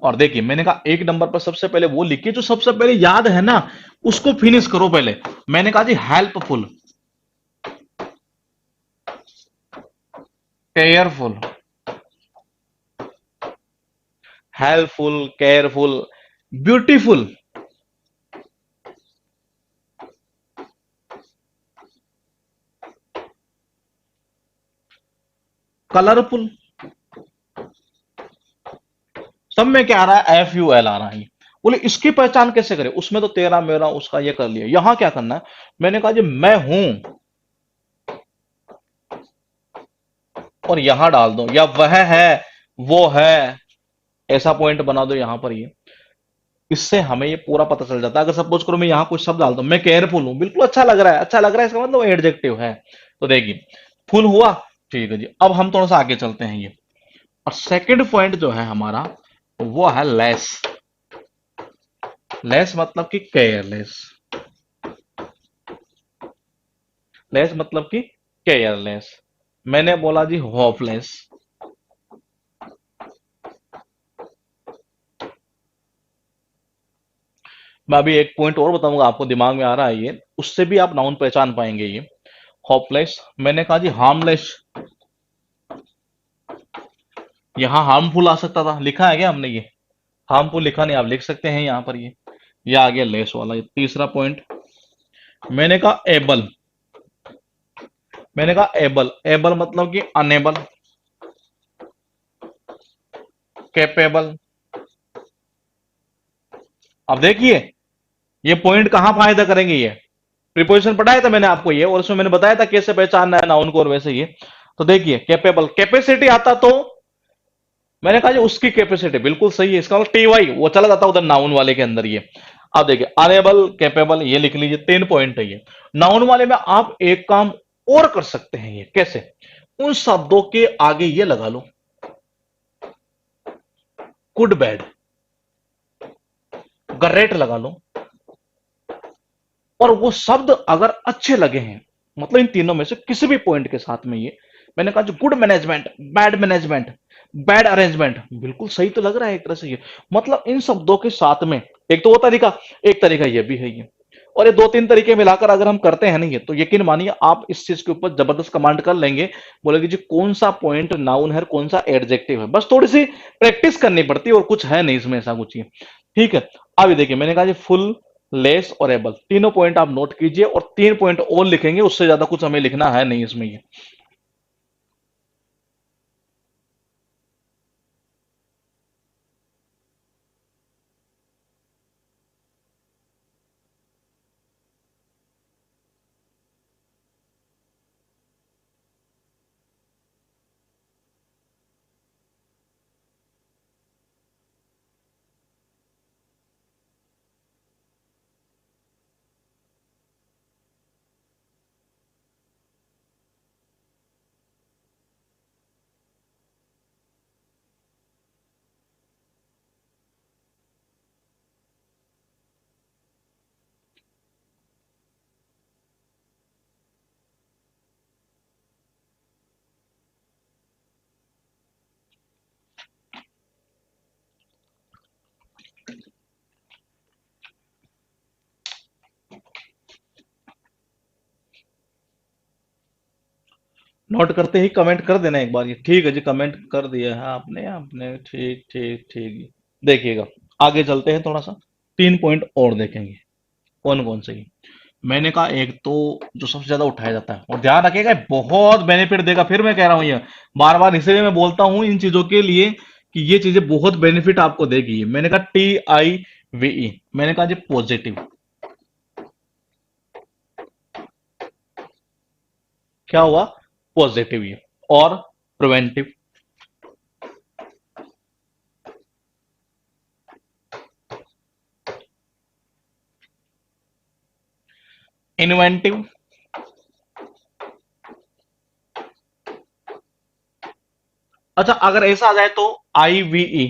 और देखिए मैंने कहा एक नंबर पर सबसे पहले वो लिखिए जो सबसे पहले याद है ना, उसको फिनिश करो पहले। मैंने कहा जी helpful, careful, helpful, careful, beautiful, colourful, सब में क्या आ रहा है, एफ यू एल आ रहा है। बोले इसकी पहचान कैसे करें, उसमें तो तेरा मेरा उसका ये कर लिया, यहां क्या करना है। मैंने कहा जी मैं हूं और यहां डाल दो, या वह है, वो है, ऐसा पॉइंट बना दो यहां पर ये। इससे हमें ये पूरा पता चल जाता है। अगर सपोज करो मैं यहां कुछ शब्द डालता हूं, मैं केयरफुल हूं, बिल्कुल अच्छा लग रहा है, अच्छा लग रहा है इसका मतलब एडजेक्टिव है। तो देखिए फुल हुआ, ठीक है जी। अब हम थोड़ा सा आगे चलते हैं ये, और सेकंड पॉइंट जो है हमारा वो है लेस। लेस मतलब कि केयरलेस, लेस मतलब कि केयरलेस। मैंने बोला जी होपलेस। मैं अभी एक पॉइंट और बताऊंगा आपको, दिमाग में आ रहा है ये, उससे भी आप नाउन पहचान पाएंगे ये। होपलेस, मैंने कहा जी हार्मलेस। यहां हार्मफुल आ सकता था, लिखा है क्या हमने ये, हार्मफुल लिखा नहीं, आप लिख सकते हैं यहां पर ये आ गया लेस वाला। ये तीसरा पॉइंट। मैंने कहा एबल, मैंने कहा एबल, एबल मतलब कि अनेबल, कैपेबल। अब देखिए ये पॉइंट कहां फायदा करेंगे ये, प्रीपोजिशन पढ़ाया था मैंने आपको ये, और उसमें मैंने बताया था कैसे पहचानना है नाउन को, और वैसे ये। तो देखिए कैपेबल, कैपेसिटी आता तो मैंने कहा जी उसकी कैपेसिटी बिल्कुल सही है, इसका मतलब टी वाई वो चला जाता उधर नाउन वाले के अंदर ये। अब देखिए अनेबल, कैपेबल, ये लिख लीजिए, 3 पॉइंट है ये। नाउन वाले में आप एक काम और कर सकते हैं, ये कैसे, उन शब्दों के आगे ये लगा लो, गुड बैड, ग्रेट लगा लो, और वो शब्द अगर अच्छे लगे हैं, मतलब इन तीनों में से किसी भी पॉइंट के साथ में ये, मैंने कहा जो गुड मैनेजमेंट, बैड अरेंजमेंट, बिल्कुल सही तो लग रहा है एक तरह से ये। मतलब इन शब्दों के साथ में एक तो वो तरीका, एक तरीका ये भी है ये, और ये 2-3 तरीके मिलाकर अगर हम करते हैं ना ये, तो यकीन मानिए आप इस चीज के ऊपर जबरदस्त कमांड कर लेंगे। बोलेगी जी कौन सा पॉइंट नाउन है, कौन सा एडजेक्टिव है, बस थोड़ी सी प्रैक्टिस करनी पड़ती है, और कुछ है नहीं इसमें ऐसा कुछ ही। ठीक है। अभी देखिए मैंने कहा जी फुल, लेस और एबल, तीनों पॉइंट आप नोट कीजिए, और 3 पॉइंट और लिखेंगे, उससे ज्यादा कुछ हमें लिखना है नहीं इसमें ये। नोट करते ही कमेंट कर देना एक बार ये, ठीक है जी, कमेंट कर दिया है आपने, आपने ठीक ठीक ठीक। देखिएगा आगे चलते हैं थोड़ा सा, 3 पॉइंट और देखेंगे कौन कौन से। मैंने कहा एक तो जो सबसे ज्यादा उठाया जाता है, और ध्यान रखिएगा बहुत बेनिफिट देगा, फिर मैं कह रहा हूं ये बार बार, इसलिए मैं बोलता हूं इन चीजों के लिए कि ये चीजें बहुत बेनिफिट आपको देगी। मैंने कहा TIVE, मैंने कहा जी पॉजिटिव, क्या हुआ, पॉजिटिव ये। और प्रिवेंटिव, इन्वेंटिव, अच्छा, अगर ऐसा आ जाए तो IVE,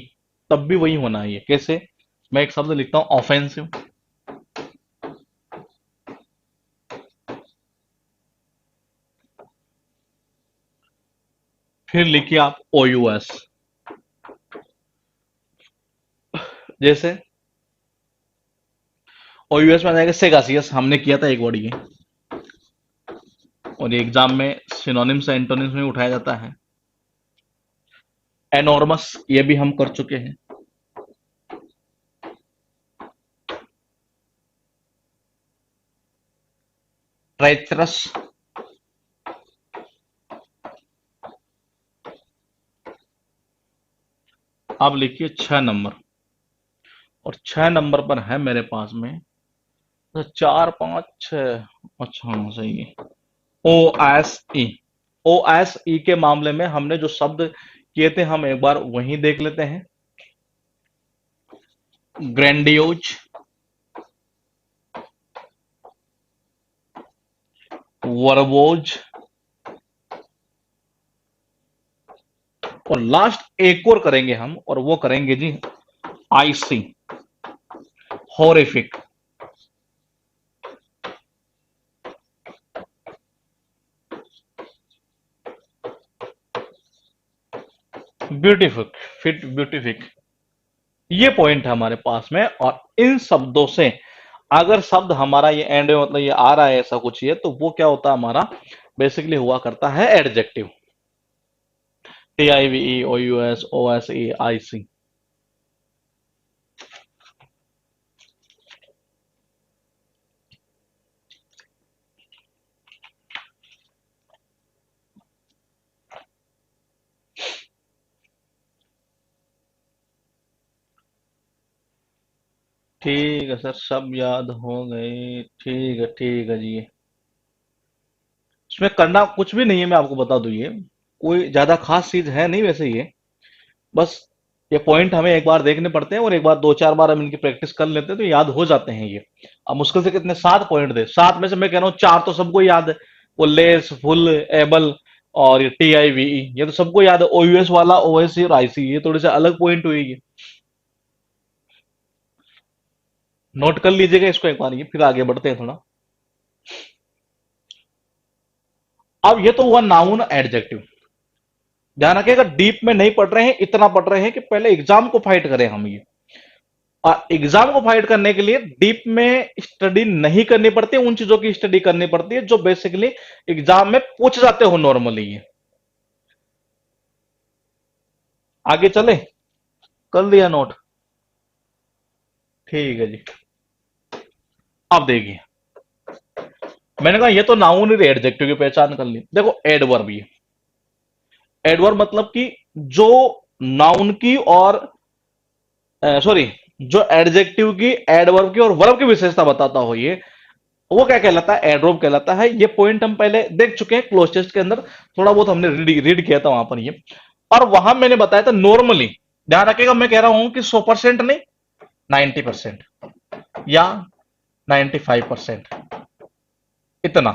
तब भी वही होना है। कैसे? मैं एक शब्द लिखता हूं, ऑफेंसिव। फिर लिखिए आप OUS। जैसे OUS में आ जाएगा सेगासियस, हमने किया था एक वर्ड ये, और ये एग्जाम में सिनोनिम्स एंटोनिम्स में उठाया जाता है। एनॉर्मस, ये भी हम कर चुके हैं। ट्रेचरस। अब लिखिए 6 नंबर, और 6 नंबर पर है मेरे पास में तो 4 5 6। अच्छा, हाँ सही है। OSE। OSE के मामले में हमने जो शब्द किए थे, हम एक बार वही देख लेते हैं। ग्रैंडियोज, वर्बोज, और लास्ट एक और करेंगे हम, और वो करेंगे जी IC, हॉरिफिक। ब्यूटीफिक, फिट, ब्यूटीफिक, ये पॉइंट है हमारे पास में। और इन शब्दों से अगर शब्द हमारा ये एंड में, मतलब ये आ रहा है ऐसा कुछ, ये तो वो क्या होता है हमारा, बेसिकली हुआ करता है adjective. TIVE, OUS, OSE, IC। ठीक है सर, सब याद हो गए। ठीक है जी। इसमें करना कुछ भी नहीं है, मैं आपको बता दूं, ये कोई ज्यादा खास चीज है नहीं वैसे ये। बस ये पॉइंट हमें एक बार देखने पड़ते हैं, और एक बार 2 4 बार हम इनकी प्रैक्टिस कर लेते हैं तो याद हो जाते हैं ये। अब मुश्किल से कितने 7 पॉइंट थे, 7 में से मैं कह रहा हूँ 4 तो सबको याद है। वो लेस, फुल, एबल, और ये TIVE, ये तो सबको याद है। OUS वाला, OSE और IC, ये थोड़े से अलग पॉइंट हुई है। नोट कर लीजिएगा इसको एक बार, ये फिर आगे बढ़ते हैं थोड़ा। अब ये तो हुआ नाउन एडजेक्टिव। ध्यान रखिएगा, डीप में नहीं पढ़ रहे हैं, इतना पढ़ रहे हैं कि पहले एग्जाम को फाइट करें हम ये। और एग्जाम को फाइट करने के लिए डीप में स्टडी नहीं करनी पड़ती, उन चीजों की स्टडी करनी पड़ती है जो बेसिकली एग्जाम में पूछ जाते हो नॉर्मली ये। आगे चले, कर लिया नोट? ठीक है जी। अब देखिए, मैंने कहा ये तो नाउन और एडजेक्टिव की पहचान कर ली। देखो एडवर्ब, ये एडवर्ब मतलब कि जो नाउन की और सॉरी, जो एडजेक्टिव की, एडवर्ब की और वर्ब की विशेषता बताता हो, ये वो क्या कहलाता है? एडवर्ब कहलाता है। ये पॉइंट हम पहले देख चुके हैं क्लोज टेस्ट के अंदर, थोड़ा बहुत हमने रीड किया था वहां पर ये। और वहां मैंने बताया था नॉर्मली, ध्यान रखिएगा मैं कह रहा हूं कि 100% नहीं, 90% या 95%, इतना।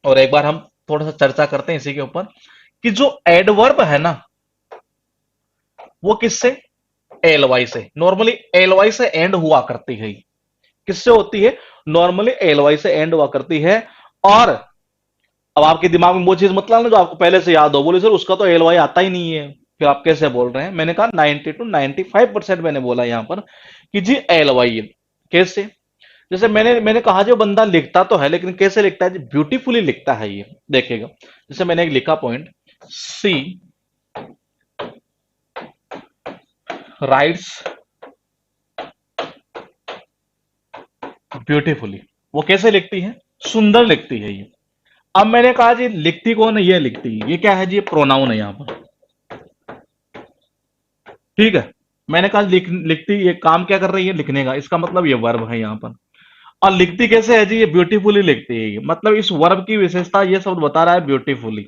और एक बार हम थोड़ा सा चर्चा करते हैं इसी के ऊपर, कि जो एडवर्ब है ना, वो किससे, एलवाई से, नॉर्मली एलवाई से एंड हुआ करती है। किससे होती है? नॉर्मली एलवाई से एंड हुआ करती है। और अब आपके दिमाग में वो चीज मत लाना जो आपको पहले से याद हो, बोले सर उसका तो एलवाई आता ही नहीं है, फिर आप कैसे बोल रहे हैं? मैंने कहा 90 to 95% मैंने बोला यहां पर कि जी एलवाई है। कैसे? जैसे मैंने कहा जो बंदा लिखता तो है, लेकिन कैसे लिखता है जी? ब्यूटीफुली लिखता है ये, देखेगा। जैसे मैंने एक लिखा पॉइंट, सी राइट्स ब्यूटीफुली, वो कैसे लिखती है? सुंदर लिखती है ये। अब मैंने कहा जी लिखती कौन है? ये लिखती है। ये क्या है जी? ये प्रोनाउन है यहां पर। ठीक है, मैंने कहा लिखती, ये काम क्या कर रही है? लिखने का। इसका मतलब ये वर्ब है यहां पर। और लिखती कैसे है जी? ये ब्यूटीफुली लिखती है ये। मतलब इस वर्ब की विशेषता ये शब्द बता रहा है, ब्यूटीफुली।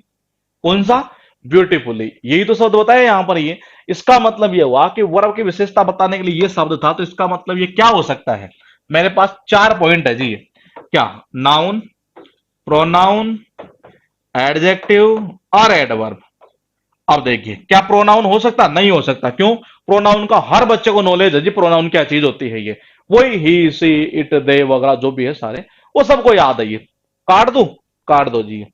कौन सा? ब्यूटीफुली, यही तो शब्द बताया यहां पर ये। इसका मतलब ये हुआ कि वर्ब की विशेषता बताने के लिए ये शब्द था, तो इसका मतलब ये क्या हो सकता है? मेरे पास 4 पॉइंट है जी ये। क्या? नाउन, प्रोनाउन, एडजेक्टिव और एडवर्ब। अब देखिए, क्या प्रोनाउन हो सकता? नहीं हो सकता। क्यों? प्रोनाउन का हर बच्चे को नॉलेज है जी, प्रोनाउन क्या चीज होती है। ये वही ही, सी, इट, दे वगैरह जो भी है सारे, वो सबको याद है। ये काट दो, काट दो जी।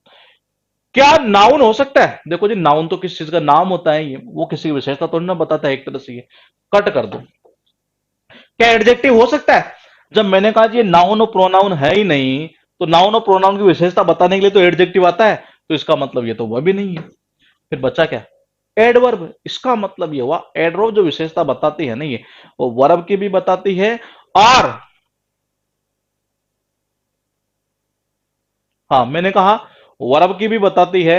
क्या नाउन हो सकता है? देखो जी, नाउन तो किस चीज का नाम होता है, ये वो किसी की विशेषता तो ना बताता है एक तरह से। ये कट कर दो। क्या एडजेक्टिव हो सकता है? जब मैंने कहा कि ये नाउन और प्रोनाउन है ही नहीं, तो नाउन और प्रोनाउन की विशेषता बताने के लिए तो एडजेक्टिव आता है, तो इसका मतलब ये तो वह भी नहीं है। फिर बचा क्या? एडवर्ब। इसका मतलब ये हुआ एडवर्ब जो विशेषता बताती है ना, ये वो वर्ब की भी बताती है, और हाँ, मैंने कहा वर्ब की भी बताती है,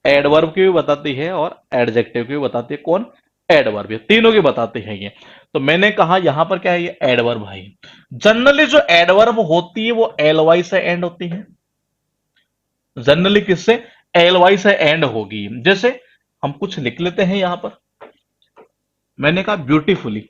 एडवर्ब की भी बताती है, और एडजेक्टिव की भी बताती है। कौन? एडवर्ब। ये तीनों की बताती है ये। तो मैंने कहा यहां पर क्या है, ये एडवर्ब है। जनरली जो एडवर्ब होती है वो एल वाई से एंड होती है। जनरली किससे? एल वाई से एंड होगी। जैसे हम कुछ लिख लेते हैं यहां पर। मैंने कहा ब्यूटीफुली,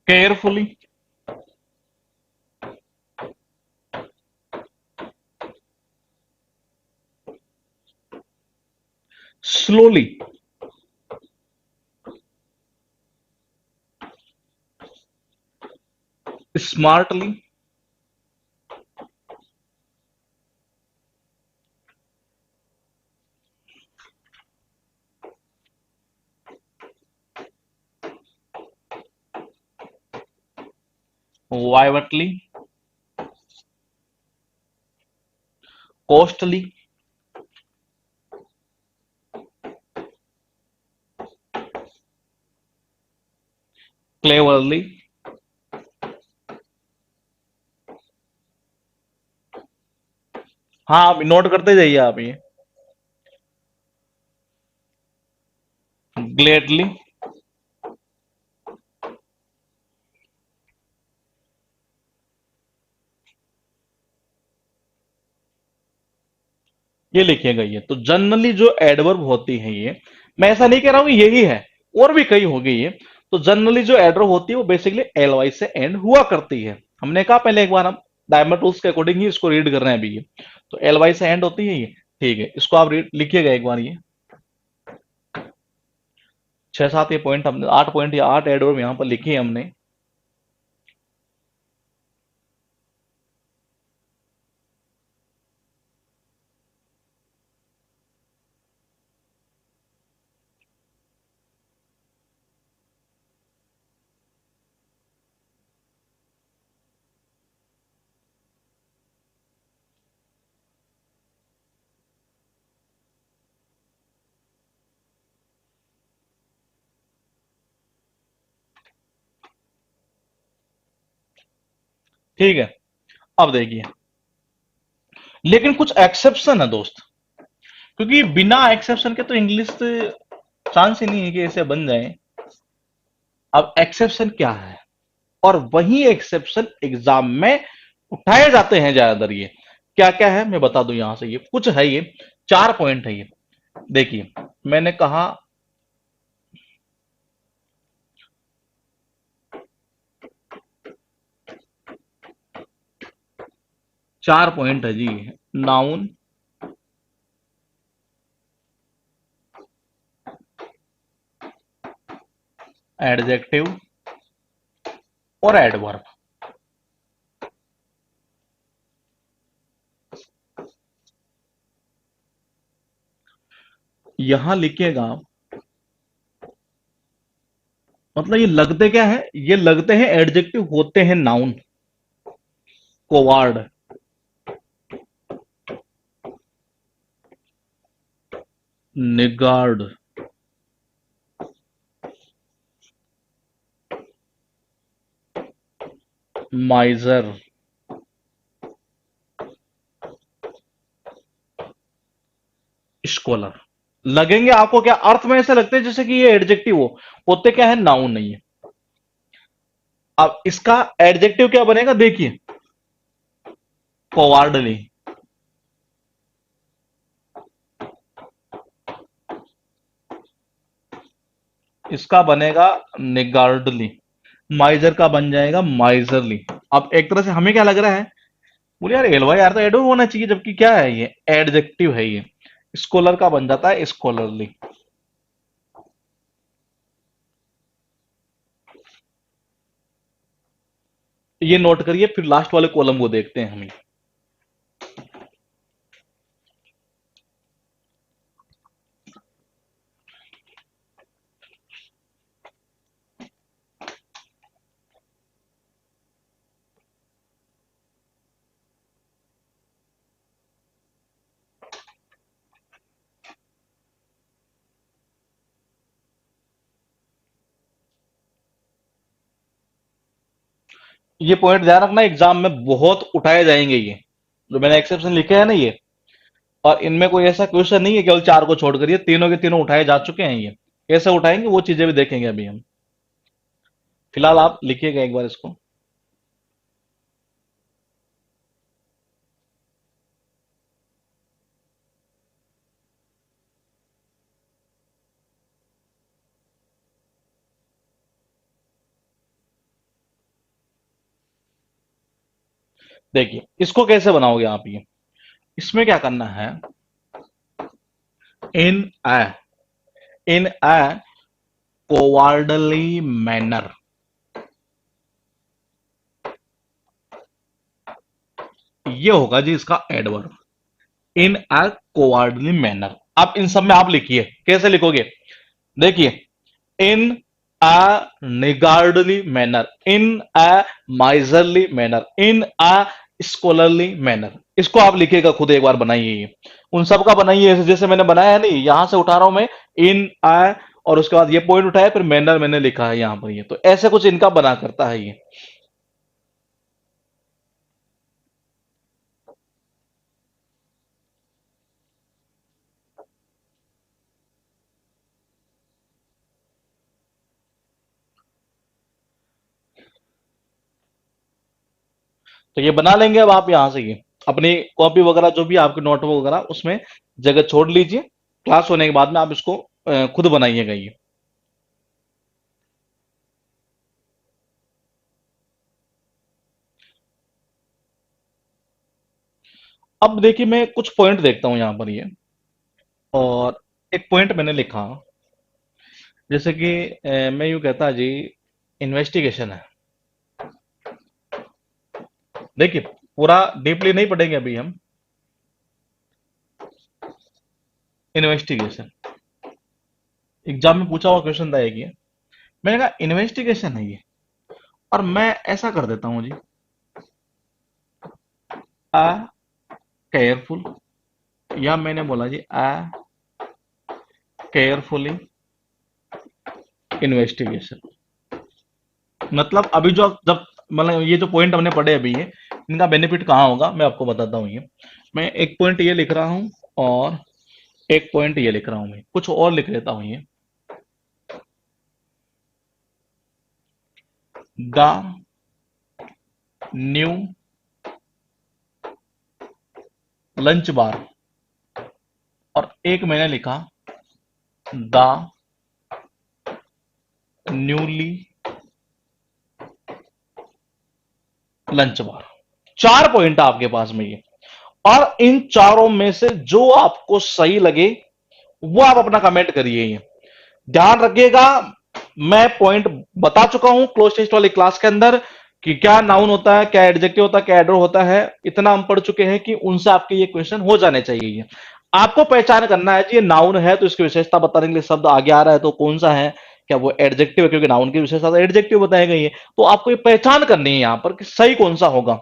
केयरफुली, स्लोली, स्मार्टली, वाइवटली, कॉस्टली, क्लेवरली। हाँ, आप नोट करते जाइए आप ये। ग्लेडली, ये लिखिएगा ये। तो जनरली जो एडवर्ब होती है ये, मैं ऐसा नहीं कह रहा हूं कि यही है, और भी कई होगी ये। तो जनरली जो एडवर्ब होती है वो बेसिकली एल वाई से एंड हुआ करती है। हमने कहा पहले एक बार, हम डायमंड रूल्स के अकॉर्डिंग ही इसको रीड कर रहे हैं अभी ये। तो एल वाई से एंड होती है ये। ठीक है, इसको आप लिखिएगा एक बार ये। छह सात ये पॉइंट हमने, 8 पॉइंट या 8 एडवर्ब यहां पर लिखी है हमने। ठीक है, अब देखिए, लेकिन कुछ एक्सेप्शन है दोस्त, क्योंकि बिना एक्सेप्शन के तो इंग्लिश चांस ही नहीं है कि ऐसे बन जाए। अब एक्सेप्शन क्या है, और वही एक्सेप्शन एग्जाम में उठाए जाते हैं ज्यादातर। ये क्या क्या है मैं बता दूं यहां से, ये कुछ है, ये 4 पॉइंट है ये। देखिए, मैंने कहा 4 पॉइंट है जी। नाउन, एडजेक्टिव, और एडवर्ब। यहां लिखिएगा आप, मतलब ये लगते क्या है, ये लगते हैं एडजेक्टिव, होते हैं नाउन। कोवार्ड, निगार्ड, माइजर, स्कॉलर। लगेंगे आपको क्या अर्थ में ऐसे लगते हैं जैसे कि ये एडजेक्टिव हो, होते क्या है, नाउन नहीं है। अब इसका एडजेक्टिव क्या बनेगा देखिए, कोवार्डली। इसका बनेगा निगार्डली। माइजर का बन जाएगा माइजरली। अब एक तरह से हमें क्या लग रहा है, बोले यार एलवाई यार तो एडवर्ब होना चाहिए, जबकि क्या है ये, एडजेक्टिव है ये। स्कॉलर का बन जाता है स्कॉलरली। ये नोट करिए, फिर लास्ट वाले कॉलम को देखते हैं हमें। ये पॉइंट ध्यान रखना, एग्जाम में बहुत उठाए जाएंगे ये, जो मैंने एक्सेप्शन लिखे हैं ना ये। और इनमें कोई ऐसा क्वेश्चन नहीं है केवल चार को छोड़कर, ये तीनों के तीनों उठाए जा चुके हैं ये। कैसे उठाएंगे वो चीजें भी देखेंगे अभी हम। फिलहाल आप लिखिएगा एक बार इसको। देखिए इसको कैसे बनाओगे आप ये। इसमें क्या करना है, इन अ इन अ कोवार्डली मैनर, ये होगा जी इसका एडवर्ब। इन अ कोवार्डली मैनर। आप इन सब में आप लिखिए, कैसे लिखोगे, देखिए, इन अ निगार्डली मैनर, इन अ माइजरली मैनर, इन अ स्कॉलरली मैनर। इसको आप लिखिएगा खुद, एक बार बनाइए ये। उन सब का बनाइए ऐसे जैसे मैंने बनाया है, नहीं यहां से उठा रहा हूं मैं, इन अ, और उसके बाद ये पॉइंट उठाया, फिर मैनर मैंने लिखा है यहां पर, ये तो ऐसे कुछ इनका बना करता है ये। तो ये बना लेंगे अब आप यहां से ये, अपनी कॉपी वगैरह जो भी आपके नोटबुक वगैरह उसमें जगह छोड़ लीजिए। क्लास होने के बाद में आप इसको खुद बनाइएगा ये। अब देखिए मैं कुछ पॉइंट देखता हूं यहां पर ये, और एक पॉइंट मैंने लिखा, जैसे कि मैं यूं कहता जी, इन्वेस्टिगेशन है। देखिए पूरा डीपली नहीं पढ़ेंगे अभी हम। इन्वेस्टिगेशन एग्जाम में पूछा हुआ क्वेश्चन था एक ये। मैंने कहा इन्वेस्टिगेशन है ये, और मैं ऐसा कर देता हूं जी, अ केयरफुल, या मैंने बोला जी अ केयरफुली इन्वेस्टिगेशन। मतलब अभी जो जब, मतलब ये जो पॉइंट हमने पढ़े अभी ये, इनका बेनिफिट कहाँ होगा मैं आपको बताता हूँ ये। मैं एक पॉइंट ये लिख रहा हूँ, और एक पॉइंट ये लिख रहा हूँ, मैं कुछ और लिख लेता हूँ ये। द न्यू लंच बार, और एक मैंने लिखा द न्यूली लंच बार। चार पॉइंट आपके पास में ये, और इन चारों में से जो आपको सही लगे वो आप अपना कमेंट करिए ये। ध्यान रखिएगा, मैं पॉइंट बता चुका हूं क्लोज टेस्ट वाली क्लास के अंदर, कि क्या नाउन होता है, क्या एडजेक्टिव होता है, क्या एडवर्ब होता है। इतना हम पढ़ चुके हैं कि उनसे आपके ये क्वेश्चन हो जाने चाहिए ये। आपको पहचान करना है कि ये नाउन है तो इसकी विशेषता बताने के लिए शब्द आगे आ रहा है तो कौन सा है, क्या वो एडजेक्टिव है, क्योंकि नाउन की विशेषता तो एडजेक्टिव बताई गई है। तो आपको ये पहचान करनी है यहां पर कि सही कौन सा होगा।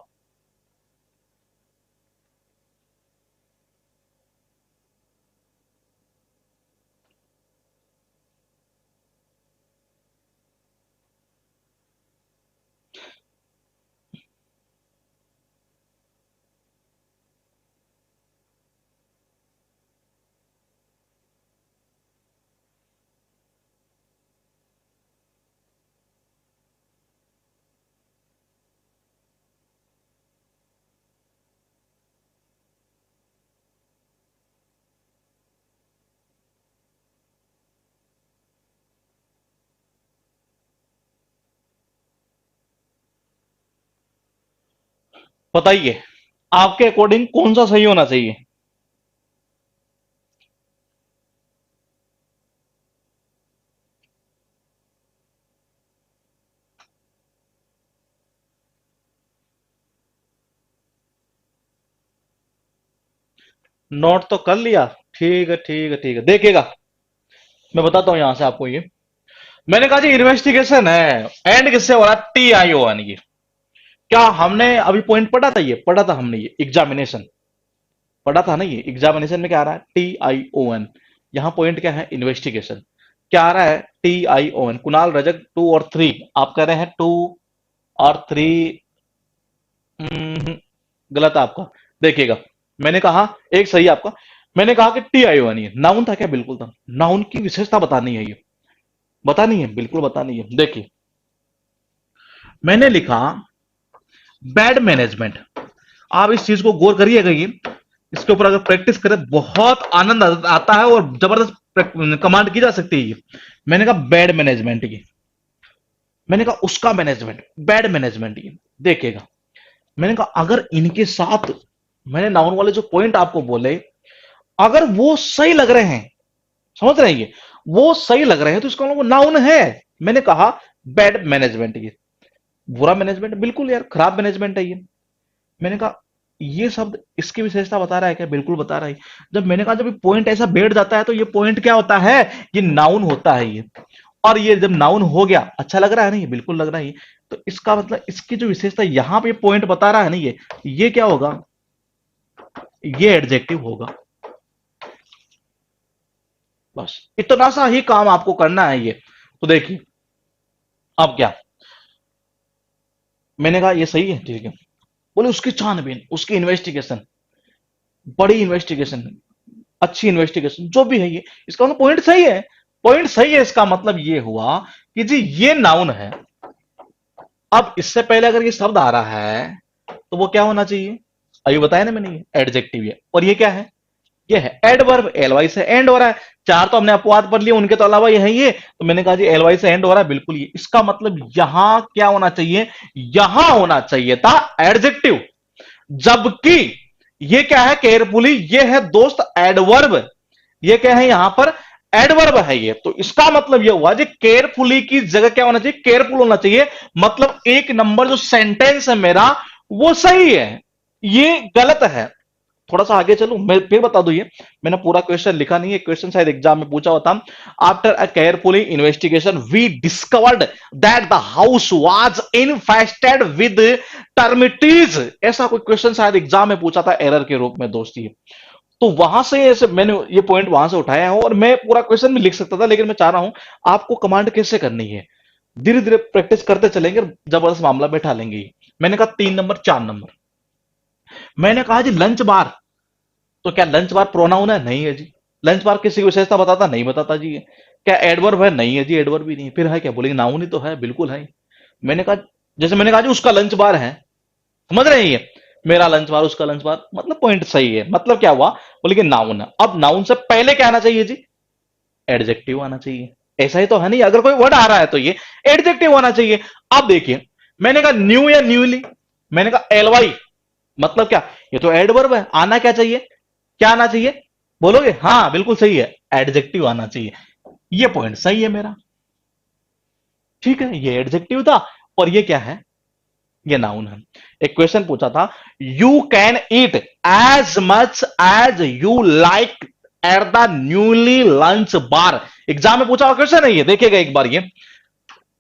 बताइए आपके अकॉर्डिंग कौन सा सही होना चाहिए? नोट तो कर लिया। ठीक है ठीक है ठीक है, देखिएगा मैं बताता हूं यहां से आपको ये। मैंने कहा जी इन्वेस्टिगेशन है, एंड किससे हो रहा? TION की। क्या हमने अभी पॉइंट पढ़ा था? ये पढ़ा था हमने, ये एग्जामिनेशन पढ़ा था ना। ये एग्जामिनेशन में क्या आ रहा है? TION। यहां पॉइंट क्या है? इन्वेस्टिगेशन। क्या आ रहा है? TION। कुणाल रजक 2 और 3, आप कह रहे हैं 2 और 3। गलत है आपका। देखिएगा, मैंने कहा एक सही आपका। मैंने कहा कि TION ये नाउन था क्या? बिल्कुल था। नाउन की विशेषता बतानी है, ये बतानी है, बिल्कुल बतानी है। देखिए मैंने लिखा बैड मैनेजमेंट। आप इस चीज को गौर करिएगा, ये इसके ऊपर अगर प्रैक्टिस करें बहुत आनंद आता है और जबरदस्त कमांड की जा सकती है ये। मैंने कहा बैड मैनेजमेंट की, मैंने कहा उसका मैनेजमेंट, बैड मैनेजमेंट ये। देखिएगा मैंने कहा अगर इनके साथ मैंने नाउन वाले जो पॉइंट आपको बोले अगर वो सही लग रहे हैं, समझ रहे हैं, ये वो सही लग रहे हैं तो इसका मतलब वो नाउन है। मैंने कहा बैड मैनेजमेंट ये, बुरा मैनेजमेंट, बिल्कुल यार खराब मैनेजमेंट है ये। मैंने कहा ये शब्द इसकी विशेषता बता रहा है क्या? बिल्कुल बता रहा है। जब मैंने कहा जब पॉइंट ऐसा बैठ जाता है तो ये पॉइंट क्या होता है? ये नाउन होता है ये। और ये जब नाउन हो गया, अच्छा लग रहा है ना? ये बिल्कुल लग रहा है ये। तो इसका मतलब इसकी जो विशेषता यहां पे पॉइंट बता रहा है ना, ये क्या होगा? ये एडजेक्टिव होगा। बस इतना सा ही काम आपको करना है ये। तो देखिए अब क्या, मैंने कहा ये सही है, ठीक है। बोले उसकी छानबीन, उसकी इन्वेस्टिगेशन, बड़ी इन्वेस्टिगेशन, अच्छी इन्वेस्टिगेशन, जो भी है ये, इसका मतलब पॉइंट सही है। पॉइंट सही है, इसका मतलब ये हुआ कि जी ये नाउन है। अब इससे पहले अगर ये शब्द आ रहा है तो वो क्या होना चाहिए? अभी बताया ना मैंने, ये एडजेक्टिव है। और ये क्या है? ये है एडवर्ब। एलवाई से एंड हो रहा है। चार तो हमने अपवाद पढ़ लिए, उनके तो अलावा ये है ये। तो मैंने कहा जी एलवाई से एंड हो रहा है, बिल्कुल ये। इसका मतलब यहां क्या होना चाहिए? यहां होना चाहिए था एडजेक्टिव। जबकि ये क्या है? केयरफुली, ये है दोस्त एडवर्ब। ये क्या है यहां पर? एडवर्ब है ये। तो इसका मतलब ये हुआ जी केयरफुली की जगह क्या होना चाहिए? केयरफुल होना चाहिए। मतलब 1 नंबर जो सेंटेंस है मेरा वो सही है, ये गलत है। थोड़ा सा आगे चलूं, मैं फिर बता दूं ये। मैंने पूरा क्वेश्चन लिखा नहीं है, क्वेश्चन शायद एग्जाम में पूछा हुआ था। After a carefully investigation we discovered that the house was infested with termites. ऐसा कोई क्वेश्चन शायद एग्जाम में पूछा था एरर के रूप में दोस्ती। तो वहां से ऐसे मैंने ये पॉइंट वहां से उठाया हूं, और मैं पूरा क्वेश्चन भी लिख सकता था, लेकिन मैं चाह रहा हूं आपको कमांड कैसे करनी है धीरे धीरे प्रैक्टिस करते चलेंगे, जबरदस्त मामला बैठा लेंगे। मैंने कहा 3 नंबर 4 नंबर। मैंने कहा जी लंच बार, तो क्या लंच बार प्रोनाउन है? नहीं है जी। लंच बार किसी की विशेषता बताता? नहीं बताता जी। क्या एडवर्ब है? नहीं है जी, एडवर्ब भी नहीं। फिर है क्या? बोलेंगे नाउन ही तो है, बिल्कुल है। मैंने कहा, जैसे मैंने कहा जी उसका लंच बार है, समझ रहे हैं ये? मेरा लंच बार, उसका लंच बार, मतलब पॉइंट सही है। मतलब क्या हुआ? बोले कि नाउन है। अब नाउन से पहले क्या आना चाहिए जी? एडजेक्टिव आना चाहिए। ऐसा ही तो है नहीं, अगर कोई वर्ड आ रहा है तो ये एडजेक्टिव आना चाहिए। अब देखिए मैंने कहा न्यू या न्यूली, मैंने कहा एलवाई, मतलब क्या? ये तो एडवर्ब है। आना क्या चाहिए? क्या आना चाहिए? बोलोगे? हाँ बिल्कुल सही है, एडजेक्टिव आना चाहिए। ये पॉइंट सही है मेरा, ठीक है। ये एडजेक्टिव था और ये क्या है? ये नाउन है। एक क्वेश्चन पूछा था, you can eat as much as you like at the newly lunch bar. Exam में पूछा हुआ क्वेश्चन है ये, देखिएगा एक बार ये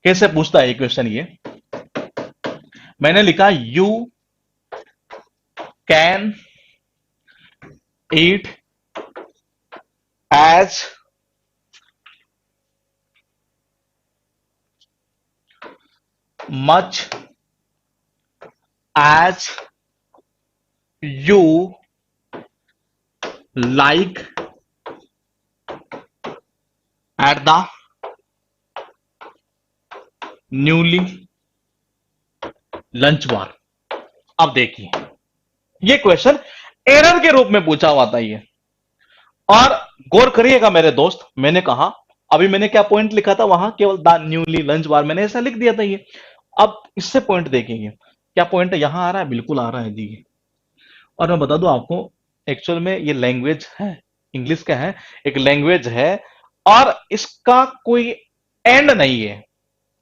कैसे पूछता है ये क्वेश्चन। ये मैंने लिखा you can eat as much as you like at the newly lunch bar. अब देखिए ये क्वेश्चन एरर के रूप में पूछा हुआ था ये। और गौर करिएगा मेरे दोस्त, मैंने कहा अभी मैंने क्या पॉइंट लिखा था वहां, केवल द न्यूली लंच बार, मैंने ऐसा लिख दिया था ये। अब इससे पॉइंट देखेंगे, क्या पॉइंट यहां आ रहा है? बिल्कुल आ रहा है जी। और मैं बता दूं आपको, एक्चुअल में ये लैंग्वेज है, इंग्लिश का है, एक लैंग्वेज है, और इसका कोई एंड नहीं है।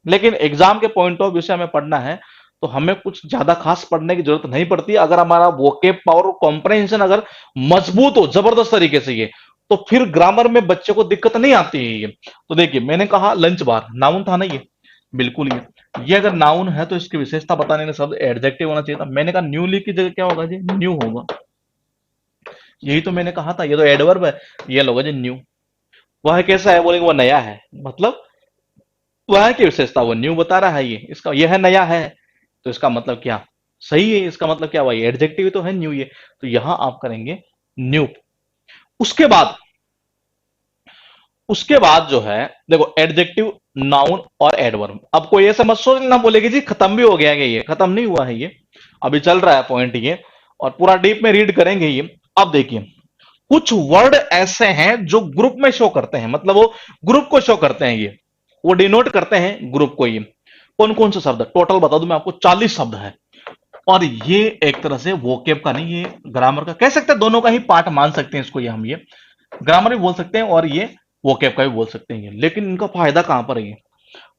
लेकिन एग्जाम के पॉइंट ऑफ व्यू से हमें पढ़ना है, तो हमें कुछ ज्यादा खास पढ़ने की जरूरत नहीं पड़ती। अगर हमारा वोकेब पावर और कॉम्प्रहेंशन अगर मजबूत हो जबरदस्त तरीके से ये, तो फिर ग्रामर में बच्चे को दिक्कत नहीं आती है ये। तो देखिए, मैंने कहा लंच बार नाउन था ना ये, बिल्कुल ये अगर नाउन है तो इसकी विशेषता बताने के शब्द एडजेक्टिव होना चाहिए था। मैंने कहा न्यूली की जगह क्या होगा जी? न्यू होगा। यही तो मैंने कहा था, ये तो एडवर्ब है, ये लोगा जी न्यू। वह कैसा है? बोलेंगे वो नया है, मतलब वह की विशेषता वो न्यू बता रहा है। ये इसका, यह है नया है, तो इसका मतलब क्या? सही है, इसका मतलब क्या हुआ? एडजेक्टिव तो है न्यू ये। तो यहां आप करेंगे न्यू। उसके बाद, उसके बाद जो है, देखो एडजेक्टिव, नाउन और एडवर्ब। अब कोई ऐसा मत सोचना बोलेगी जी खत्म भी हो गया है, ये खत्म नहीं हुआ है, ये अभी चल रहा है पॉइंट ये, और पूरा डीप में रीड करेंगे ये। अब देखिए, कुछ वर्ड ऐसे हैं जो ग्रुप में शो करते हैं, मतलब वो ग्रुप को शो करते हैं, ये वो डिनोट करते हैं ग्रुप को। ये कौन कौन से शब्द? टोटल बता दूं मैं आपको, 40 शब्द है। और ये एक तरह से वोकेब का नहीं, ये ग्रामर का कह सकते हैं, दोनों का ही पार्ट मान सकते हैं इसको। ये हम ये ग्रामर भी बोल सकते हैं और ये वोकेब का भी बोल सकते हैं ये। लेकिन इनका फायदा कहां पर है? ये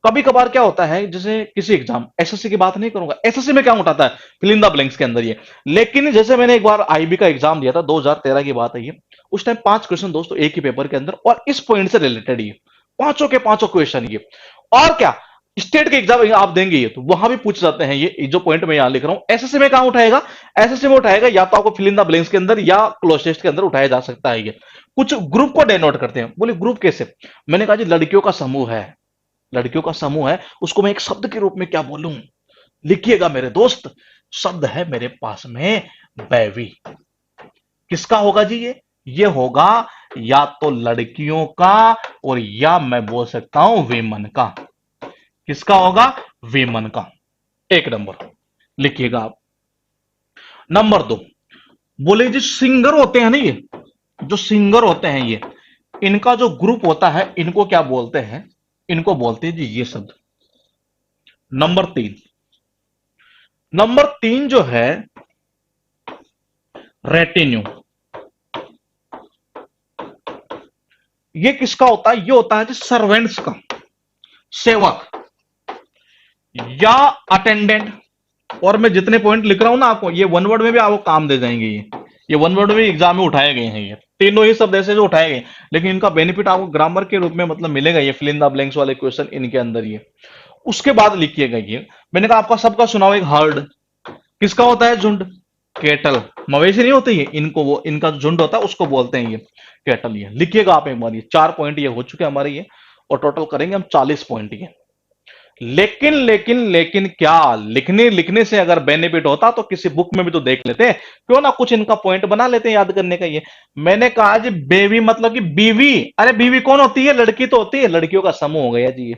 कभी कभार क्या होता है, जैसे किसी एग्जाम, एसएससी की बात नहीं करूंगा, एसएससी में क्या उठाता है? फिल इन द ब्लैंक्स के अंदर ये। लेकिन जैसे मैंने एक बार आईबी का एग्जाम दिया था, 2013 की बात है ये। उस टाइम 5 क्वेश्चन दोस्तों एक ही पेपर के अंदर, और इस पॉइंट से रिलेटेड ये पांचों के पांचों क्वेश्चन ये। और क्या, स्टेट के एग्जाम आप देंगे ये, तो वहां भी पूछ जाते हैं ये जो पॉइंट मैं यहां लिख रहा हूं। एसएससी में कहां उठाएगा? एसएससी में उठाएगा या तो आपको फिल इन द ब्लैंक्स के अंदर या क्लोज के अंदर उठाया जा सकता है ये। कुछ ग्रुप को डेनोट करते हैं। बोले ग्रुप कैसे? मैंने कहा जी लड़कियों का समूह है, लड़कियों का समूह है, उसको मैं एक शब्द के रूप में क्या बोलूं? लिखिएगा मेरे दोस्त, शब्द है मेरे पास में बैवी। किसका होगा जी ये होगा या तो लड़कियों का, और या मैं बोल सकता हूं वीमन का। किसका होगा? वीमन का। एक नंबर लिखिएगा आप। नंबर 2, बोले जी सिंगर होते हैं ना ये, जो सिंगर होते हैं ये, इनका जो ग्रुप होता है, इनको क्या बोलते हैं? इनको बोलते हैं जी ये शब्द। नंबर 3, नंबर 3 जो है रेटिन्यू। ये किसका होता है? ये होता है जी सर्वेंट्स का, सेवक या अटेंडेंट। और मैं जितने पॉइंट लिख रहा हूं ना आपको, ये वन वर्ड में भी आपको काम दे जाएंगे ये वन वर्ड में एग्जाम में उठाए गए हैं ये तीनों ही शब्द ऐसे जो उठाए गए। लेकिन इनका बेनिफिट आपको ग्रामर के रूप में मतलब मिलेगा, ये फिल इन द ब्लैंक्स वाले क्वेश्चन इनके अंदर ये। उसके बाद लिखिएगा ये, मैंने कहा आपका सबका सुनाओ एक हर्ड। किसका होता है? झुंड। केटल, मवेशी नहीं होते ये, इनको वो इनका झुंड होता है उसको बोलते हैं ये केटल। ये लिखिएगा आप एक बार, ये 4 पॉइंट ये हो चुके हैं हमारे ये, और टोटल करेंगे हम 40 पॉइंट ये। लेकिन क्या, लिखने लिखने से अगर बेनिफिट होता तो किसी बुक में भी तो देख लेते हैं, क्यों ना कुछ इनका पॉइंट बना लेते हैं याद करने का ये। मैंने कहा जी बेबी मतलब कि बीवी। अरे बीवी कौन होती है? लड़की तो होती है, लड़कियों का समूह हो गया जी ये।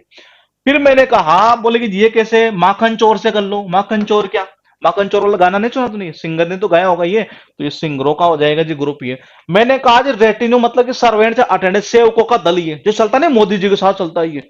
फिर मैंने कहा, बोले कि ये कैसे? माखन चोर से कर लो। माखन चोर क्या? माखन चोर वाला गाना नहीं सुना तूने? सिंगर ने तो गाया होगा ये, तो ये सिंगरों का हो जाएगा जी ग्रुप ये। मैंने कहा जी रेटिन्यू मतलब कि सर्वेंट से अटेंडेंट, सेवकों का दल ये जो चलता नहीं, मोदी जी के साथ चलता है ये।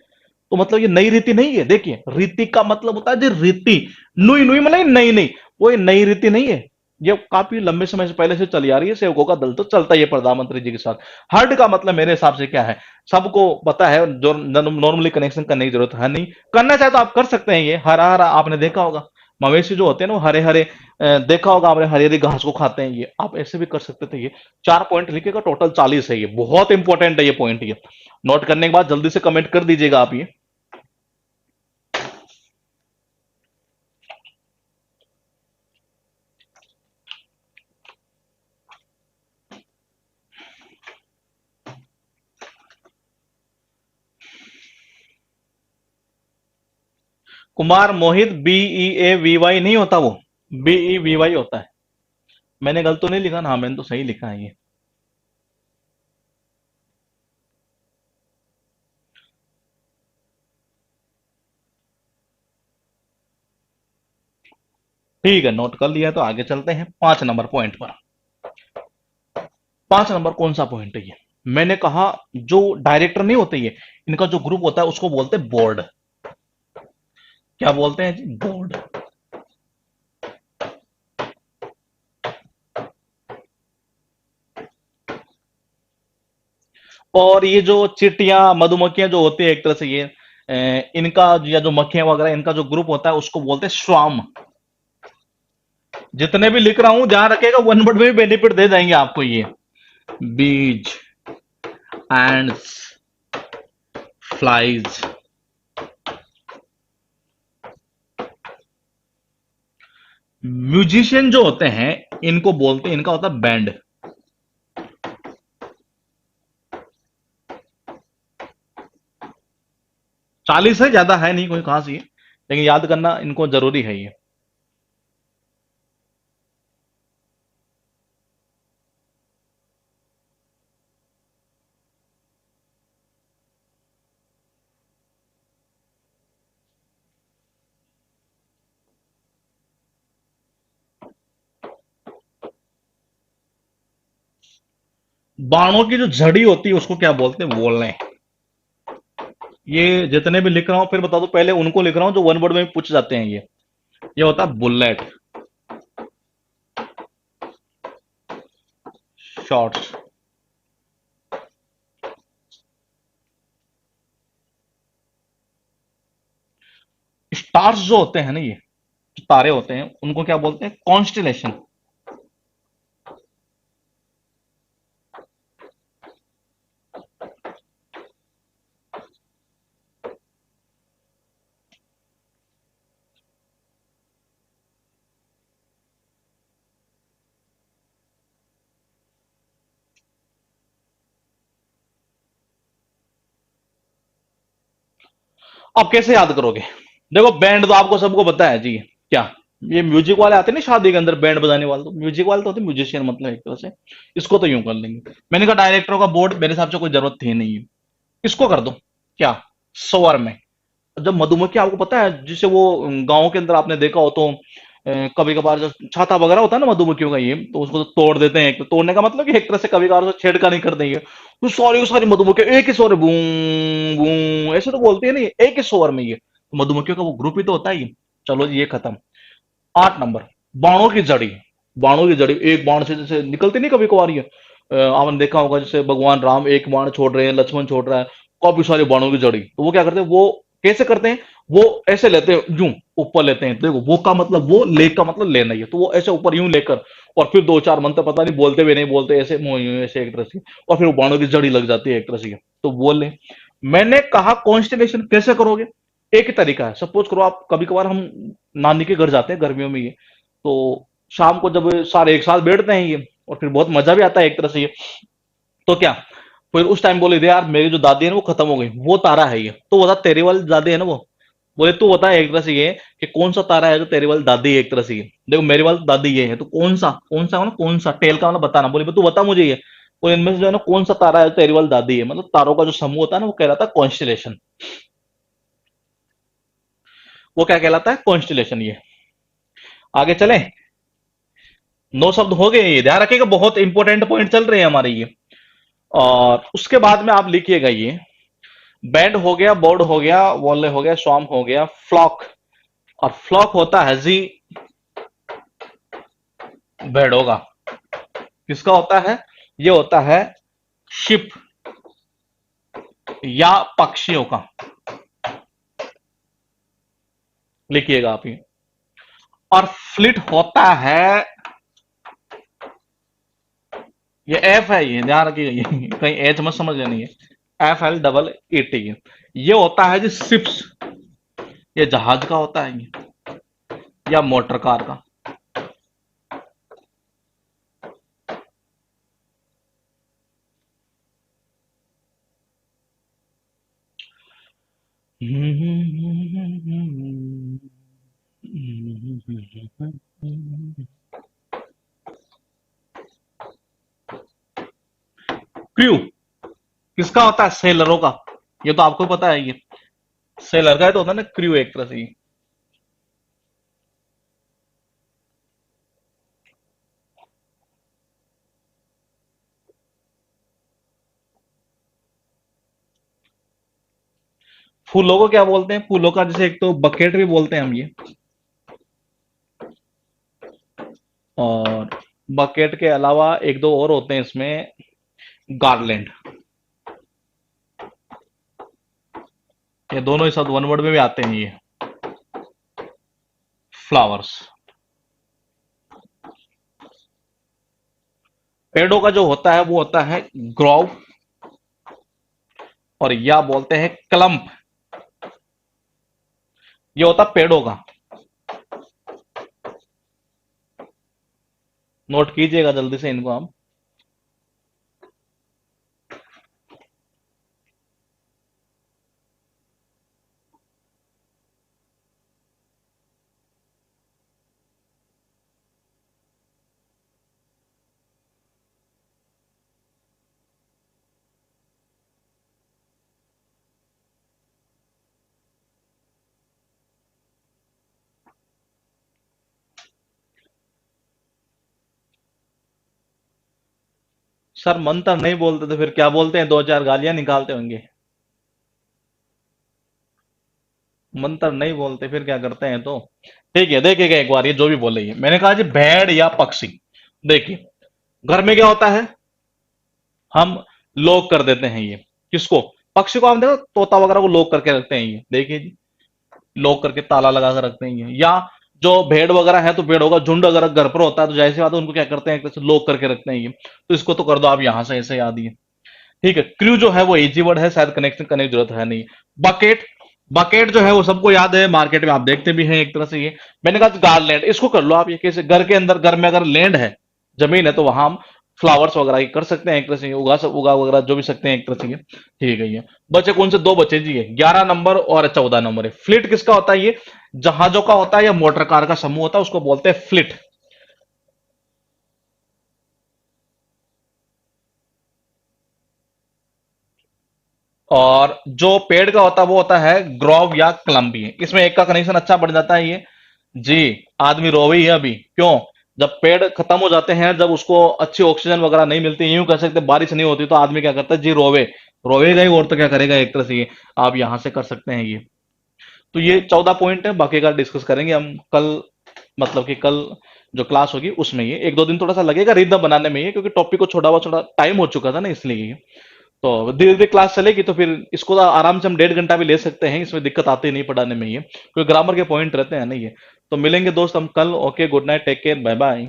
तो मतलब ये नई रीति नहीं है। देखिए रीति का मतलब होता है जी रीति, नुई नुई मतलब नई नई, वो ये नई रीति नहीं है। ये काफी लंबे समय से पहले से चली आ रही है, सेवकों का दल तो चलता ही है प्रधानमंत्री जी के साथ। हर्ड का मतलब मेरे हिसाब से क्या है, सबको पता है, जो नॉर्मली कनेक्शन करने की जरूरत है नहीं। करना चाहे तो आप कर सकते हैं ये। हरा हरा आपने देखा होगा, मवेशी जो होते हैं ना वो हरे हरे, देखा होगा आपने, हरी हरी घास को खाते हैं ये। आप ऐसे भी कर सकते थे ये। 4 पॉइंट लिखेगा, टोटल 40 है ये। बहुत इंपॉर्टेंट है ये पॉइंट ये। नोट करने के बाद जल्दी से कमेंट कर दीजिएगा आप ये। कुमार मोहित, BEAVY नहीं होता वो, BEVY होता है। मैंने गलत तो नहीं लिखा ना? हाँ मैंने तो सही लिखा है ये। ठीक है, नोट कर लिया, तो आगे चलते हैं 5 नंबर पॉइंट पर। 5 नंबर कौन सा पॉइंट है ये? मैंने कहा जो डायरेक्टर नहीं होते ये, इनका जो ग्रुप होता है उसको बोलते हैं बोर्ड। क्या बोलते हैं जी? बोर्ड। और ये जो चिटियां मधुमक्खियां जो होती है एक तरह से ये इनका या जो मक्खियां वगैरह इनका जो ग्रुप होता है उसको बोलते हैं स्वाम। जितने भी लिख रहा हूं ध्यान रखिएगा, वन वर्ड में भी बेनिफिट दे जाएंगे आपको ये। बीज, एंड्स, फ्लाइज। म्यूजिशियन जो होते हैं इनको बोलते हैं, इनका होता है बैंड। 40 है, ज्यादा है नहीं कोई खास ये, लेकिन याद करना इनको जरूरी है ये। बाणों की जो झड़ी होती है उसको क्या बोलते हैं? बोलने। ये जितने भी लिख रहा हूं फिर बता दो, पहले उनको लिख रहा हूं जो वन वर्ड में भी पूछ जाते हैं ये होता है बुलेट, शॉर्ट्स। स्टार्स जो होते हैं ना, ये जो तारे होते हैं उनको क्या बोलते हैं? कॉन्स्टिलेशन। अब कैसे याद करोगे? देखो बैंड तो आपको सबको पता है जी। क्या ये म्यूजिक वाले आते हैं ना शादी के अंदर, बैंड बजाने वाले, तो म्यूजिक वाले तो होते म्यूजिशियन, मतलब एक तरह से। इसको तो यूं कर लेंगे। मैंने कहा डायरेक्टरों का बोर्ड मेरे हिसाब से कोई जरूरत थी नहीं है। इसको कर दो क्या, स्वर में। जब मधुमक्खी, आपको पता है जिसे वो गांव के अंदर आपने देखा हो तो कभी कभार जो छाता वगैरह होता है ना मधुमक्खियों का, ये तो उसको तो तोड़ देते हैं। एक तो तोड़ने का मतलब कि एक तरह से कभी कभार उसको छेड़खानी कर देंगे, तो सारी मधुमक्खियां एक ही स्वर बूं बूं ऐसे तो बोलती है ना, ये एक ही स्वर में ये तो मधुमक्खियों का वो ग्रुप ही तो होता है ये। चलो जी, ये खत्म। 8 नंबर, बाणों की जड़ी। बाणों की जड़ी, एक बाण से जैसे निकलती नहीं कभी कभार ये, आपने देखा होगा जैसे भगवान राम एक बाण छोड़ रहे हैं, लक्ष्मण छोड़ रहा है, काफी सारे बाणों की जड़ी। तो वो क्या करते हैं, वो कैसे करते हैं? वो ऐसे लेते हैं, यूं ऊपर लेते हैं। देखो वो का मतलब, वो ले का मतलब लेना ही है, तो वो ऐसे ऊपर यूं लेकर और फिर दो चार मंत्र पता नहीं बोलते भी नहीं बोलते, ऐसे मुंह यूं ऐसे एक तरह से, और फिर वो बाणों की जड़ी लग जाती है एक तरह से। तो बोल ले। मैंने कहा कॉन्स्टिलेशन कैसे करोगे? एक ही तरीका है। सपोज करो आप, कभी कभार हम नानी के घर जाते हैं गर्मियों में ये, तो शाम को जब सारे एक साथ बैठते हैं ये, और फिर बहुत मजा भी आता है एक तरह से ये। तो क्या, फिर उस टाइम बोले थे यार मेरी जो दादी है ना वो खत्म हो गई, वो तारा है ये, तो बता तेरी वाली दादी है ना वो। बोले तू बता एक तरह से ये कि कौन सा तारा है जो तेरी वाली दादी है एक तरह से ये। देखो मेरी वाली दादी ये है, तो कौन सा हो ना, कौन सा टेल का मतलब बताना। बोले तू बता मुझे ये, बोले इनमें से जो है ना कौन सा तारा है जो तेरी वाली दादी है। मतलब तारों का जो समूह होता है ना वो कहलाता है कॉन्स्टिलेशन। वो क्या कहलाता है? कॉन्स्टिलेशन ये। आगे चले। 9 शब्द हो गए, ये ध्यान रखिएगा, बहुत इंपॉर्टेंट पॉइंट चल रहे हैं हमारे ये। और उसके बाद में आप लिखिएगा ये, बैंड हो गया, बोर्ड हो गया, वॉले हो गया, स्वाम हो गया, फ्लॉक। और फ्लॉक होता है जी भेड़ों का। किसका होता है? ये होता है शिप या पक्षियों का। लिखिएगा आप ये। और फ्लिट होता है, ये एफ है, ये ध्यान रखिएगा, ये कहीं एच मत समझ लेनी है। FL EE T। ये होता है जी शिप्स, ये जहाज का होता है ये, या मोटर कार का। क्रू किसका होता है? सेलरों का। ये तो आपको पता है ये, सेलर का ही तो होता है ना क्रू एक तरह से। फूलों को क्या बोलते हैं? फूलों का जैसे एक तो बकेट भी बोलते हैं हम ये, और बकेट के अलावा एक दो और होते हैं इसमें, गार्लैंड। ये दोनों ही शब्द वन वर्ड में भी आते हैं। ये फ्लावर्स, पेड़ों का जो होता है वो होता है ग्रोव, और या बोलते हैं क्लम्प। ये होता है पेड़ों का। नोट कीजिएगा जल्दी से इनको आप। सर मंत्र नहीं बोलते तो फिर क्या बोलते हैं? दो चार गालियां निकालते होंगे। मंत्र नहीं बोलते फिर क्या करते हैं? तो ठीक है, देखिएगा एक बार ये जो भी बोले, ये मैंने कहा जी भेड़ या पक्षी। देखिए, घर में क्या होता है, हम लॉक कर देते हैं। ये किसको? पक्षी को। हम देखो तोता वगैरह को लॉक करके रखते हैं। ये देखिए जी, लॉक करके ताला लगा कर रखते हैं। ये या जो भेड़ वगैरह है, तो भेड़ों का झुंड अगर घर पर होता है तो जाहिर सी बात है उनको क्या करते हैं, लॉक करके रखते हैं। ये तो इसको तो कर दो आप यहां से, ऐसे याद ही है। ठीक है, क्रू जो है वो इजी वर्ड है, शायद कनेक्शन करने की जरूरत है नहीं। बकेट, बकेट जो है वो सबको याद है, मार्केट में आप देखते भी हैं एक तरह से। ये मैंने कहा गार्लैंड, इसको कर लो आप। ये कैसे? घर के अंदर, घर में अगर लैंड है, जमीन है, तो वहां हम फ्लावर्स वगैरह ये कर सकते हैं एक तरह से, उगा वगैरह जो भी सकते हैं एक तरह से। ये ठीक है। ये बचे कौन से? दो बचे जी, ये 11 नंबर और 14 नंबर है। फ्लीट किसका होता है? ये जहाजों का होता है या मोटर कार का समूह होता है, उसको बोलते हैं फ्लीट। और जो पेड़ का होता है वो होता है ग्रोव या क्लम्बी। इसमें एक का कनेक्शन अच्छा बढ़ जाता है। ये जी, आदमी रोवे ही है अभी। क्यों? जब पेड़ खत्म हो जाते हैं, जब उसको अच्छी ऑक्सीजन वगैरह नहीं मिलती, यूं कह सकते बारिश नहीं होती, तो आदमी क्या करता है जी? रोवे। रोवेगा ही, और तो क्या करेगा एक तरह से। ये आप यहां से कर सकते हैं। ये तो ये 14 पॉइंट है, बाकी का डिस्कस करेंगे हम कल। मतलब कि कल जो क्लास होगी उसमें। ये एक दो दिन थोड़ा सा लगेगा रिदम बनाने में, ये क्योंकि टॉपिक को छोड़ा हुआ थोड़ा टाइम हो चुका था ना, इसलिए। तो धीरे धीरे क्लास चलेगी, तो फिर इसको तो आराम से हम 1.5 घंटा भी ले सकते हैं, इसमें दिक्कत आती नहीं पढ़ाने में। ये क्योंकि ग्रामर के पॉइंट रहते हैं ना। ये तो मिलेंगे दोस्त हम कल। Okay, good night, take care, bye bye.